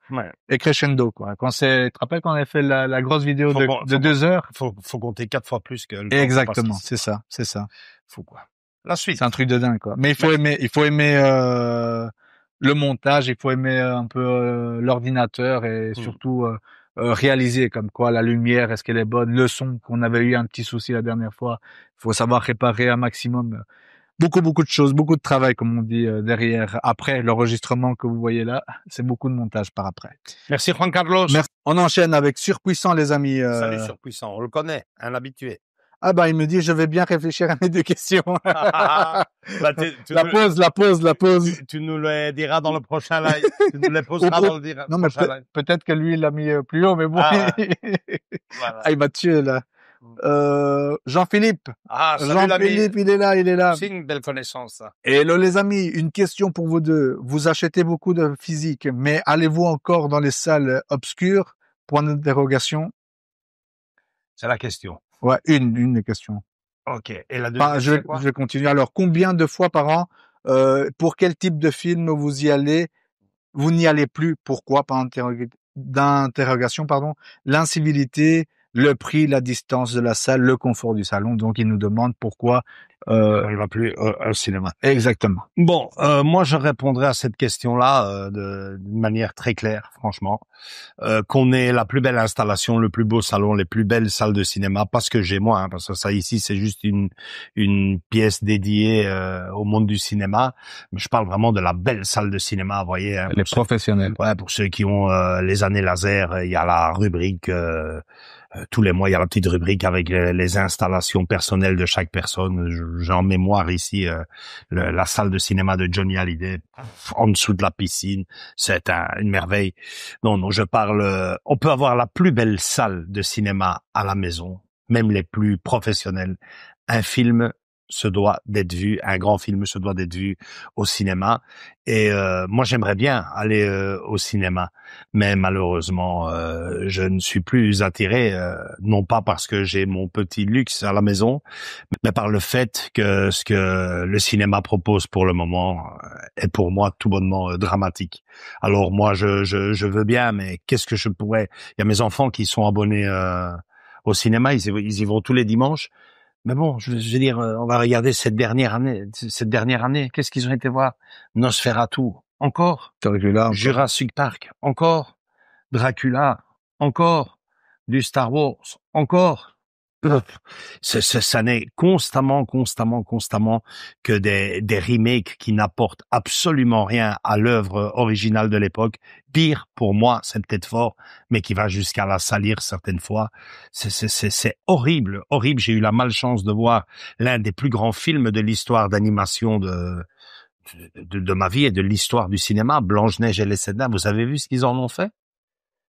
S2: Et crescendo, quoi. Tu te rappelles quand on avait fait la grosse vidéo de 2 heures?
S1: Faut compter 4 fois plus que le temps.
S2: Exactement. C'est ça.
S1: Faut quoi. La suite.
S2: C'est un truc de dingue, quoi. Mais il faut aimer, le montage, il faut aimer un peu l'ordinateur et surtout réaliser comme quoi la lumière, est-ce qu'elle est bonne, le son, qu'on avait eu un petit souci la dernière fois, il faut savoir réparer un maximum. Beaucoup de choses, beaucoup de travail, comme on dit, derrière. Après, l'enregistrement que vous voyez là, c'est beaucoup de montage par après.
S1: Merci Juan Carlos.
S2: Merci. On enchaîne avec Surpuissant, les amis.
S1: Salut Surpuissant, on le connaît, un habitué.
S2: Ah bah, il me dit, je vais bien réfléchir à mes deux questions. La pause.
S1: Tu nous les diras dans le prochain live. Tu nous les poseras dans le prochain live.
S2: Peut-être que lui, il l'a mis plus haut, mais bon.
S1: Voilà.
S2: Ah, il m'a tué, là. Jean-Philippe.
S1: Ah, salut
S2: Jean-Philippe, il est là.
S1: C'est une belle connaissance, ça.
S2: Hello, les amis. Une question pour vous deux. Vous achetez beaucoup de physique, mais allez-vous encore dans les salles obscures? Point d'interrogation.
S1: C'est la question.
S2: Ouais, une des questions.
S1: Ok. Et la deuxième,
S2: je vais continuer. Alors, combien de fois par an Pour quel type de film vous y allez? Vous n'y allez plus. Pourquoi? D'interrogation, pardon. L'incivilité, le prix, la distance de la salle, le confort du salon. Donc, il nous demande pourquoi.
S1: On ne va plus au cinéma.
S2: Exactement.
S1: Bon, moi je répondrai à cette question-là d'une manière très claire, franchement. Qu'on ait la plus belle installation, le plus beau salon, les plus belles salles de cinéma, pas ce que j'ai moi, hein, parce que ça ici c'est juste une pièce dédiée au monde du cinéma. Mais je parle vraiment de la belle salle de cinéma, vous voyez. Hein,
S2: les professionnels.
S1: Ouais, pour ceux qui ont les années laser, il y a la rubrique. Tous les mois, il y a la petite rubrique avec les installations personnelles de chaque personne. J'ai en mémoire ici la salle de cinéma de Johnny Hallyday, en dessous de la piscine. C'est une merveille. Non, je parle... on peut avoir la plus belle salle de cinéma à la maison, même les plus professionnels. Un film se doit d'être vu, un grand film se doit d'être vu au cinéma. Et moi, j'aimerais bien aller au cinéma, mais malheureusement, je ne suis plus attiré, non pas parce que j'ai mon petit luxe à la maison, mais par le fait que ce que le cinéma propose pour le moment est pour moi tout bonnement dramatique. Alors moi, je veux bien, mais qu'est-ce que je pourrais... Il y a mes enfants qui sont abonnés au cinéma, ils y vont tous les dimanches. Mais bon, je veux dire, on va regarder cette dernière année. Qu'est-ce qu'ils ont été voir? Nosferatu, encore.
S2: Dracula,
S1: Jurassic Park, encore. Dracula, encore. Du Star Wars, encore. Ça n'est constamment que des remakes qui n'apportent absolument rien à l'œuvre originale de l'époque. Pire, pour moi, c'est peut-être fort, mais qui va jusqu'à la salir certaines fois. C'est horrible. J'ai eu la malchance de voir l'un des plus grands films de l'histoire d'animation de ma vie et de l'histoire du cinéma, Blanche-Neige et les Sept Nains. Vous avez vu ce qu'ils en ont fait?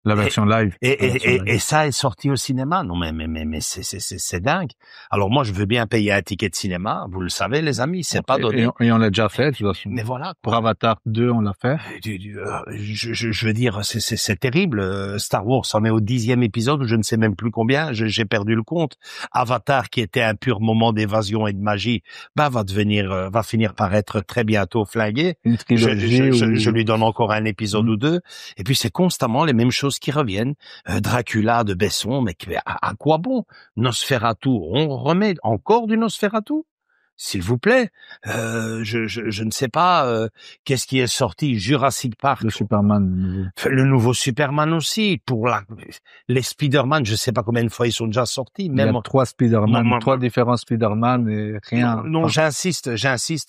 S2: La version live.
S1: Et ça est sorti au cinéma. Non, mais c'est dingue. Alors moi, je veux bien payer un ticket de cinéma. Vous le savez, les amis, c'est pas donné.
S2: Et on l'a déjà fait, de toute façon.
S1: Mais voilà.
S2: Pour Avatar 2, on l'a fait.
S1: Je veux dire, c'est terrible. Star Wars en est au 10e épisode, je ne sais même plus combien. J'ai perdu le compte. Avatar, qui était un pur moment d'évasion et de magie, va finir par être très bientôt flingué.
S2: Une trilogie.
S1: Je lui donne encore un épisode ou deux. Et puis c'est constamment les mêmes choses qui reviennent. Dracula de Besson, mais à quoi bon? Nosferatu, on remet encore du Nosferatu? S'il vous plaît, je ne sais pas qu'est-ce qui est sorti. Jurassic Park,
S2: le Superman,
S1: le nouveau Superman aussi. Pour les Spider-Man, je sais pas combien de fois ils sont déjà sortis.
S2: Même il y a 3 Spider-Man, 3 différents Spider-Man et rien.
S1: Non, j'insiste.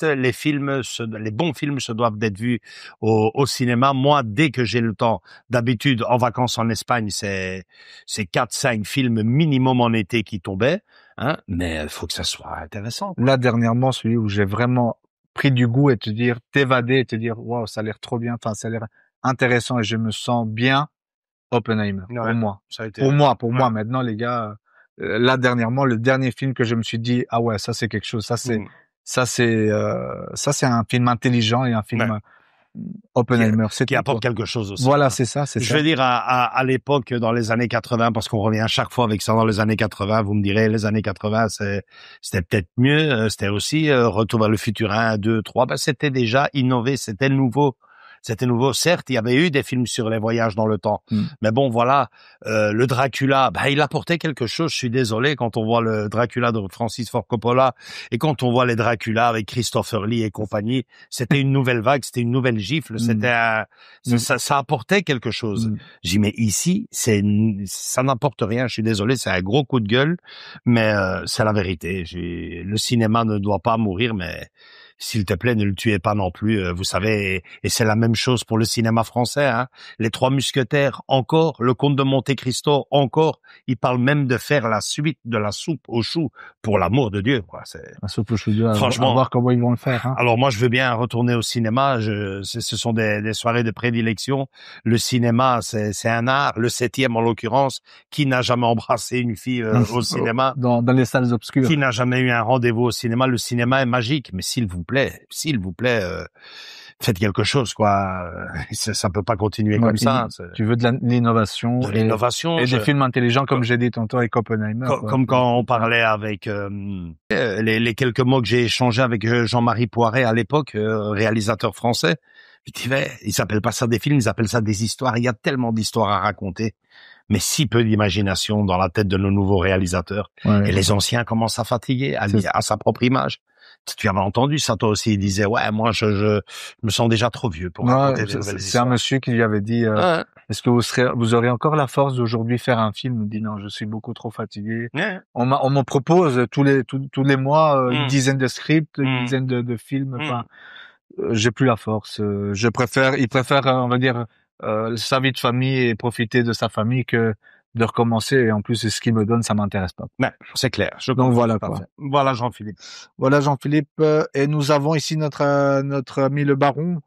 S1: Les bons films se doivent d'être vus au cinéma. Moi, dès que j'ai le temps, d'habitude en vacances en Espagne, c'est 4-5 films minimum en été qui tombaient. Hein, mais il faut que ça soit intéressant.
S2: Là, dernièrement, celui où j'ai vraiment pris du goût et t'évader et te dire, waouh, ça a l'air trop bien, enfin, ça a l'air intéressant et je me sens bien, Oppenheimer,
S1: ouais,
S2: pour moi.
S1: Ça a été...
S2: Pour moi, maintenant, les gars, là, dernièrement, le dernier film que je me suis dit, ah ouais, ça, c'est quelque chose, ça, c'est un film intelligent et un film, Oppenheimer,
S1: qui apporte quelque chose aussi.
S2: Voilà, c'est ça.
S1: Je veux dire, à l'époque, dans les années 80, parce qu'on revient à chaque fois avec ça dans les années 80, vous me direz, les années 80, c'était peut-être mieux, c'était aussi Retour vers le futur 1, 2, 3, ben, c'était déjà innové, c'était nouveau. Certes, il y avait eu des films sur les voyages dans le temps. Mais bon, voilà, le Dracula, il apportait quelque chose. Je suis désolé, quand on voit le Dracula de Francis Ford Coppola et quand on voit les Dracula avec Christopher Lee et compagnie, c'était une nouvelle vague, c'était une nouvelle gifle, ça apportait quelque chose. J'ai dit, mais ici, ça n'apporte rien. Je suis désolé, c'est un gros coup de gueule, mais c'est la vérité. Le cinéma ne doit pas mourir, mais s'il te plaît, ne le tuez pas non plus, vous savez, et c'est la même chose pour le cinéma français, hein. Les Trois Mousquetaires, encore, Le Comte de Monte-Cristo, encore, ils parlent même de faire la suite de la soupe aux choux, pour l'amour de Dieu, quoi.
S2: La soupe aux choux,
S1: franchement,
S2: à voir comment ils vont le faire, hein.
S1: Alors moi, je veux bien retourner au cinéma, ce sont des soirées de prédilection. Le cinéma, c'est un art, le 7e en l'occurrence, qui n'a jamais embrassé une fille au cinéma?
S2: Dans les salles obscures.
S1: Qui n'a jamais eu un rendez-vous au cinéma? Le cinéma est magique, mais s'il vous plaît, faites quelque chose, quoi. Ça peut pas continuer
S2: Ouais,
S1: comme ça.
S2: tu veux de l'innovation.
S1: De l'innovation.
S2: Et des films intelligents, comme j'ai dit tantôt avec Oppenheimer.
S1: Comme quand on parlait avec les quelques mots que j'ai échangés avec Jean-Marie Poiret à l'époque, réalisateur français. Ils s'appellent pas ça des films, ils appellent ça des histoires. Il y a tellement d'histoires à raconter, mais si peu d'imagination dans la tête de nos nouveaux réalisateurs.
S2: Ouais.
S1: Et les anciens commencent à fatiguer à sa propre image. Tu avais entendu ça toi aussi, il disait ouais, moi je me sens déjà trop vieux pour raconter des nouvelles histoires.
S2: C'est un monsieur qui lui avait dit est-ce que vous aurez encore la force d'aujourd'hui faire un film? Il dit non, je suis beaucoup trop fatigué.
S1: Ouais.
S2: On me propose tous les mois une dizaine de scripts, une dizaine de films. Enfin, j'ai plus la force. Il préfère, on va dire, sa vie de famille et profiter de sa famille que de recommencer. Et en plus, c'est ce qu'il me donne, ça m'intéresse pas.
S1: Ouais, c'est clair.
S2: Donc voilà quoi.
S1: Voilà Jean-Philippe.
S2: Voilà Jean-Philippe. Et nous avons ici notre ami le Baron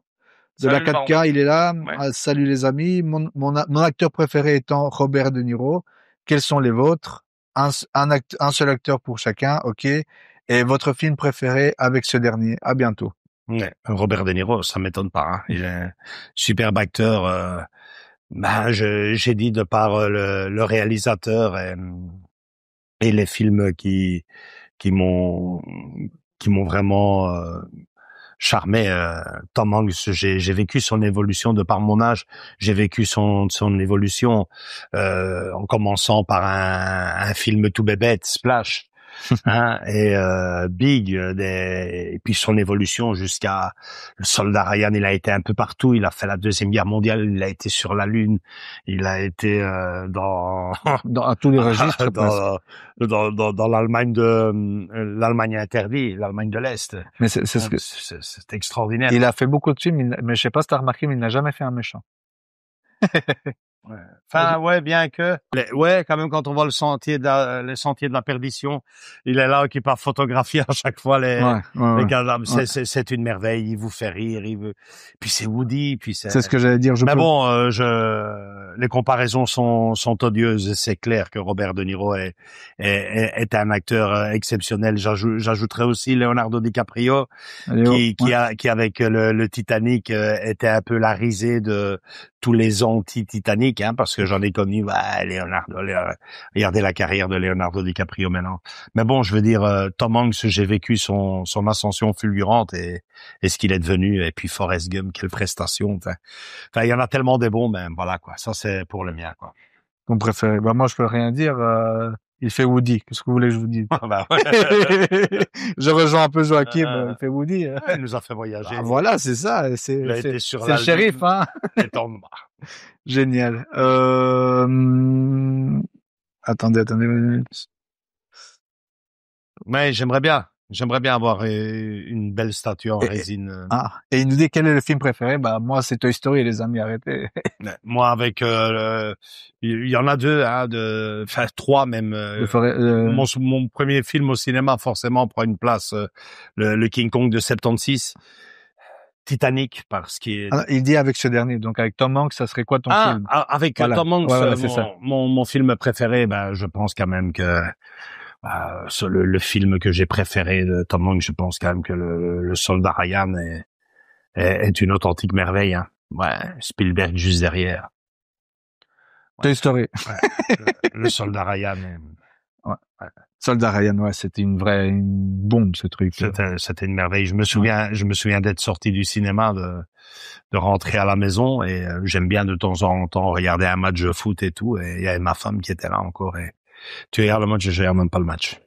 S2: de la 4K. Il est là. Ouais. Salut les amis. Mon acteur préféré étant Robert De Niro. Quels sont les vôtres? Un seul acteur pour chacun. Ok. Et votre film préféré avec ce dernier? À bientôt.
S1: Ouais, Robert De Niro, ça m'étonne pas. Hein. Il est un superbe acteur. J'ai dit de par le réalisateur et les films qui m'ont vraiment charmé. Tom Hanks, j'ai vécu son évolution de par mon âge. J'ai vécu son évolution en commençant par un film tout bébête, Splash. Hein, et Big, et puis son évolution jusqu'à le soldat Ryan. Il a été un peu partout. Il a fait la Deuxième Guerre mondiale. Il a été sur la Lune. Il a été
S2: à tous les registres.
S1: dans l'Allemagne interdite, l'Allemagne de l'Est.
S2: Mais
S1: c'est extraordinaire.
S2: Il a fait beaucoup de films, mais je sais pas si t'as remarqué, mais il n'a jamais fait un méchant.
S1: Ouais. Enfin, ouais, bien que, quand même, quand on voit les sentiers de la perdition, il est là, qui part photographier à chaque fois les gars. C'est une merveille. Il vous fait rire, puis c'est Woody, puis c'est
S2: ce que j'allais dire.
S1: Mais bon, les comparaisons sont odieuses. C'est clair que Robert De Niro est un acteur exceptionnel. J'ajouterais aussi Leonardo DiCaprio, qui avec le Titanic était un peu la risée de tous les anti-Titanic, hein, parce que j'en ai connu, regardez la carrière de Leonardo DiCaprio maintenant. Mais bon, je veux dire, Tom Hanks, j'ai vécu son ascension fulgurante et ce qu'il est devenu, et puis Forrest Gump, quelle prestation. Enfin, il y en a tellement des bons, mais voilà, quoi. Ça, c'est pour le mien, quoi.
S2: Ton préféré? Moi, je peux rien dire. Il fait Woody. Qu'est-ce que vous voulez que je vous dise? Je rejoins un peu Joachim. Il fait Woody.
S1: Il nous a fait voyager.
S2: Voilà, c'est ça. C'est le shérif, hein. Génial. Attendez.
S1: Mais j'aimerais bien avoir une belle statue en résine.
S2: Et il nous dit quel est le film préféré. Moi, c'est Toy Story, les amis, arrêtez.
S1: Moi, avec il y en a deux, hein, enfin 3 même. Mon premier film au cinéma, forcément, prend une place. Le King Kong de 76. Titanic, parce qu'il
S2: il dit avec ce dernier, donc avec Tom Hanks, ça serait quoi ton film?
S1: Avec Tom Hanks, mon film préféré, je pense quand même que le film que j'ai préféré de Tom Hanks, je pense quand même que le soldat Ryan est une authentique merveille. Hein. Ouais, Spielberg juste derrière.
S2: Toy Story.
S1: Ouais, le soldat Ryan.
S2: Soldat Ryan, c'était une bombe, ce truc.
S1: C'était une merveille. Je me souviens d'être sorti du cinéma, de rentrer à la maison, et j'aime bien de temps en temps regarder un match de foot et tout, et il y avait ma femme qui était là encore, et tu regardes le match, je regarde même pas le match.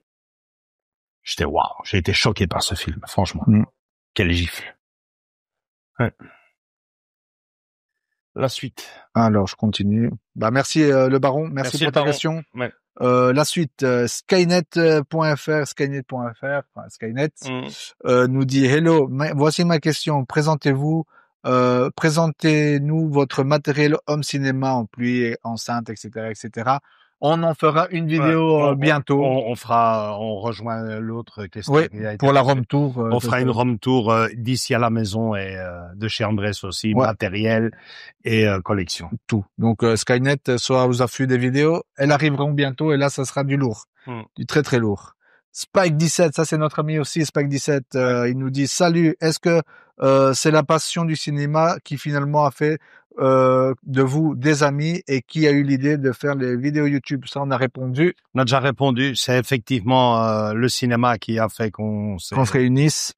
S1: J'ai été choqué par ce film, franchement. Quelle gifle. Ouais. La suite.
S2: Alors, je continue. Merci le Baron, merci pour ta question.
S1: Ouais.
S2: La suite, Skynet.fr, Skynet nous dit hello, voici ma question. Présentez-nous votre matériel home cinéma en pluie, enceinte, etc. On en fera une vidéo bientôt.
S1: On rejoint l'autre question.
S2: Oui, pour la Rome Tour.
S1: On fera une Rome Tour d'ici à la maison et de chez Andrés aussi, matériel et collection.
S2: Tout. Donc Skynet soit aux affûts des vidéos. Elles arriveront bientôt et là, ça sera du lourd. Du très très lourd. Spike 17, ça c'est notre ami aussi, Spike 17. Il nous dit salut. Est-ce que c'est la passion du cinéma qui finalement a fait de vous des amis et qui a eu l'idée de faire les vidéos YouTube? Ça, on a répondu.
S1: On a déjà répondu. C'est effectivement le cinéma qui a fait qu'on se réunisse.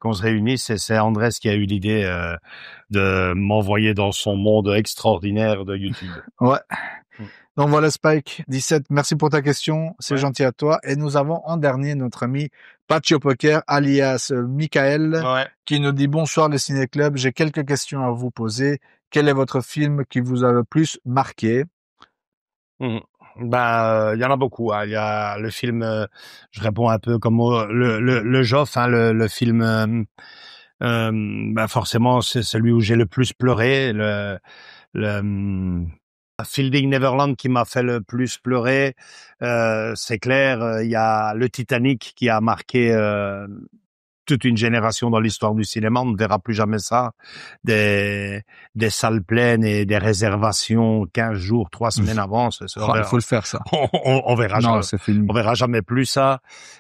S1: Et c'est Andrés qui a eu l'idée de m'envoyer dans son monde extraordinaire de YouTube.
S2: Ouais. Donc voilà Spike 17, merci pour ta question, c'est gentil à toi. Et nous avons en dernier notre ami Patio Poker alias Michael qui nous dit bonsoir le Ciné Club, j'ai quelques questions à vous poser. Quel est votre film qui vous a le plus marqué?
S1: Il y en a beaucoup. Hein. Il y a le film, je réponds un peu comme le Joff, hein, le film. Forcément, c'est celui où j'ai le plus pleuré. Finding Neverland qui m'a fait le plus pleurer, c'est clair. Il y a le Titanic qui a marqué toute une génération dans l'histoire du cinéma. On ne verra plus jamais ça. Des salles pleines et des réservations 15 jours, 3 semaines avant.
S2: Il faut le faire, ça.
S1: On verra
S2: non,
S1: jamais. On verra jamais plus ça.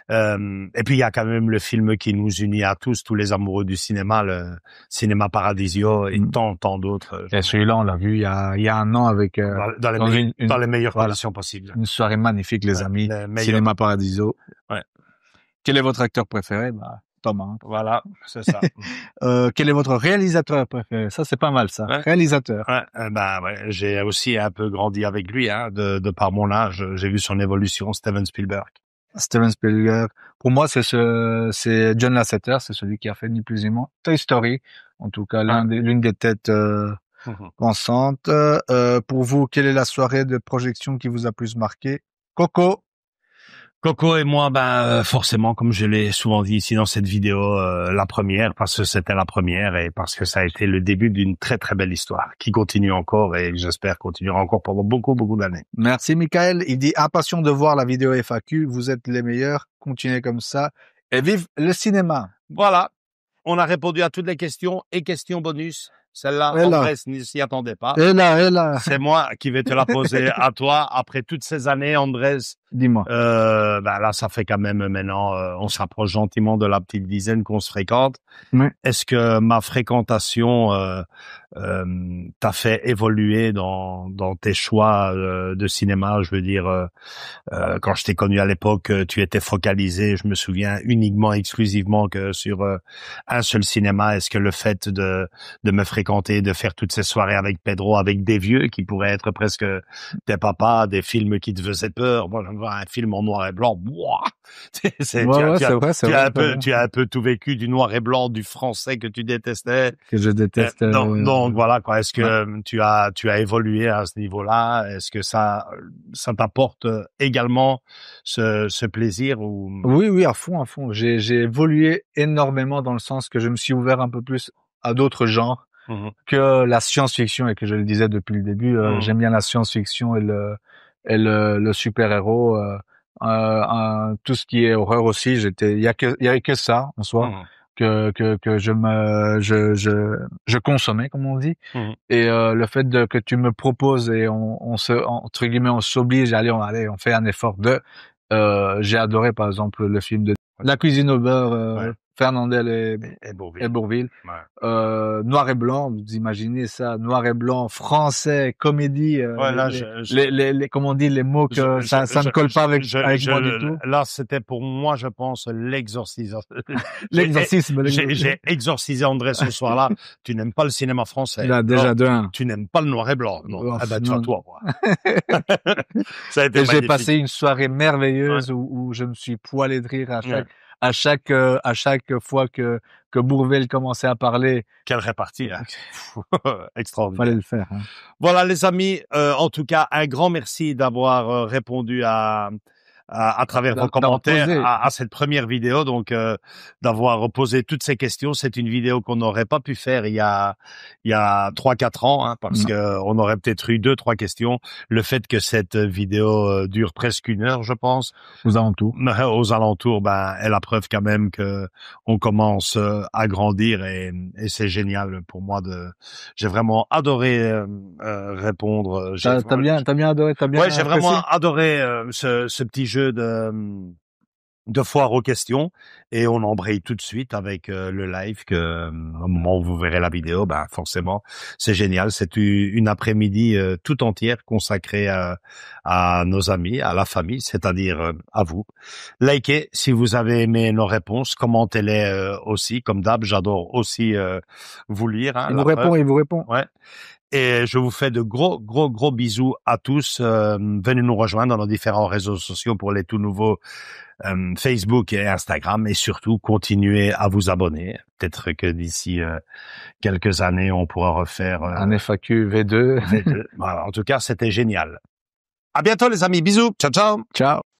S1: Et puis, il y a quand même le film qui nous unit à tous les amoureux du cinéma, le Cinéma Paradiso et tant d'autres.
S2: Et celui-là, on l'a vu il y a un an avec,
S1: dans les meilleures conditions possibles.
S2: Une soirée magnifique, les amis. Cinéma Paradiso.
S1: Ouais.
S2: Quel est votre acteur préféré? Thomas.
S1: Voilà, c'est ça.
S2: Quel est votre réalisateur préféré? Ça, c'est pas mal, ça. Ouais. Réalisateur.
S1: Ouais, j'ai aussi un peu grandi avec lui, hein, de par mon âge. J'ai vu son évolution, Steven Spielberg.
S2: Steven Spielberg. Pour moi, c'est John Lasseter, c'est celui qui a fait ni plus ni moins Toy Story. En tout cas, l'une des têtes, pensantes. Pour vous, quelle est la soirée de projection qui vous a plus marqué?
S1: Coco et moi, forcément, comme je l'ai souvent dit ici dans cette vidéo, la première, parce que c'était la première et parce que ça a été le début d'une très très belle histoire qui continue encore et j'espère continuera encore pendant beaucoup d'années.
S2: Merci Michael. Il dit impatient de voir la vidéo FAQ. Vous êtes les meilleurs. Continuez comme ça et vive le cinéma.
S1: Voilà. On a répondu à toutes les questions et questions bonus. Celle-là, Andrés ne s'y attendait pas.
S2: Et là.
S1: C'est moi qui vais te la poser à toi après toutes ces années, Andrés.
S2: Dis-moi.
S1: Là, ça fait quand même maintenant, on s'approche gentiment de la petite dizaine qu'on se fréquente.
S2: Oui.
S1: Est-ce que ma fréquentation t'a fait évoluer dans tes choix de cinéma? Je veux dire, quand je t'ai connu à l'époque, tu étais focalisé, je me souviens, uniquement, exclusivement que sur un seul cinéma. Est-ce que le fait de me fréquenter, de faire toutes ces soirées avec Pedro, avec des vieux qui pourraient être presque tes papas, des films qui te faisaient peur, moi, un film en noir et blanc, tu as un peu tout vécu, du noir et blanc, du français que tu détestais.
S2: Que je déteste.
S1: Donc voilà, quoi. Est-ce que tu as évolué à ce niveau-là? Est-ce que ça t'apporte également ce plaisir ou?
S2: Oui, à fond. J'ai évolué énormément dans le sens que je me suis ouvert un peu plus à d'autres genres que la science-fiction et que je le disais depuis le début, j'aime bien la science-fiction et le super-héros, tout ce qui est horreur aussi, il y avait que ça en soi que je consommais comme on dit. Et le fait que tu me proposes et on entre guillemets on s'oblige allez on fait un effort j'ai adoré par exemple le film de La cuisine au beurre, Fernandel et Bourvil.
S1: Ouais.
S2: Noir et blanc, vous imaginez ça, noir et blanc, français, comédie, comme on dit, les mots que ça ne colle pas avec moi du tout.
S1: Là, c'était pour moi, je pense, l'exorcisme.
S2: L'exorcisme.
S1: J'ai exorcisé André ce soir-là. Tu n'aimes pas le cinéma français.
S2: Là, déjà d'un.
S1: Tu n'aimes pas le noir et blanc. Non. Toi.
S2: Ça a été magnifique. J'ai passé une soirée merveilleuse où je me suis poilé de rire à chaque fois que Bourvil commençait à parler.
S1: Quelle répartie, hein. Extraordinaire.
S2: Fallait le faire. Hein.
S1: Voilà, les amis. En tout cas, un grand merci d'avoir répondu à travers vos commentaires à cette première vidéo, donc d'avoir posé toutes ces questions. C'est une vidéo qu'on n'aurait pas pu faire il y a 3-4 ans, hein, parce que on aurait peut-être eu 2-3 questions. Le fait que cette vidéo dure presque 1 heure, je pense.
S2: Aux alentours,
S1: est la preuve quand même que on commence à grandir et c'est génial pour moi j'ai vraiment adoré répondre.
S2: T'as bien adoré,
S1: Ouais, j'ai vraiment adoré ce petit jeu de foire aux questions et on embraye tout de suite avec le live que au moment où vous verrez la vidéo, ben forcément c'est génial. C'est une après-midi tout entière consacrée à nos amis, à la famille, c'est-à-dire à vous. Likez si vous avez aimé nos réponses, commentez-les aussi. Comme d'hab, j'adore aussi vous lire. Hein,
S2: il vous répond.
S1: Ouais. Et je vous fais de gros bisous à tous. Venez nous rejoindre dans nos différents réseaux sociaux pour les tout nouveaux Facebook et Instagram. Et surtout, continuez à vous abonner. Peut-être que d'ici quelques années, on pourra refaire
S2: un FAQ V2.
S1: Voilà, en tout cas, c'était génial. À bientôt les amis. Bisous. Ciao, ciao.
S2: Ciao.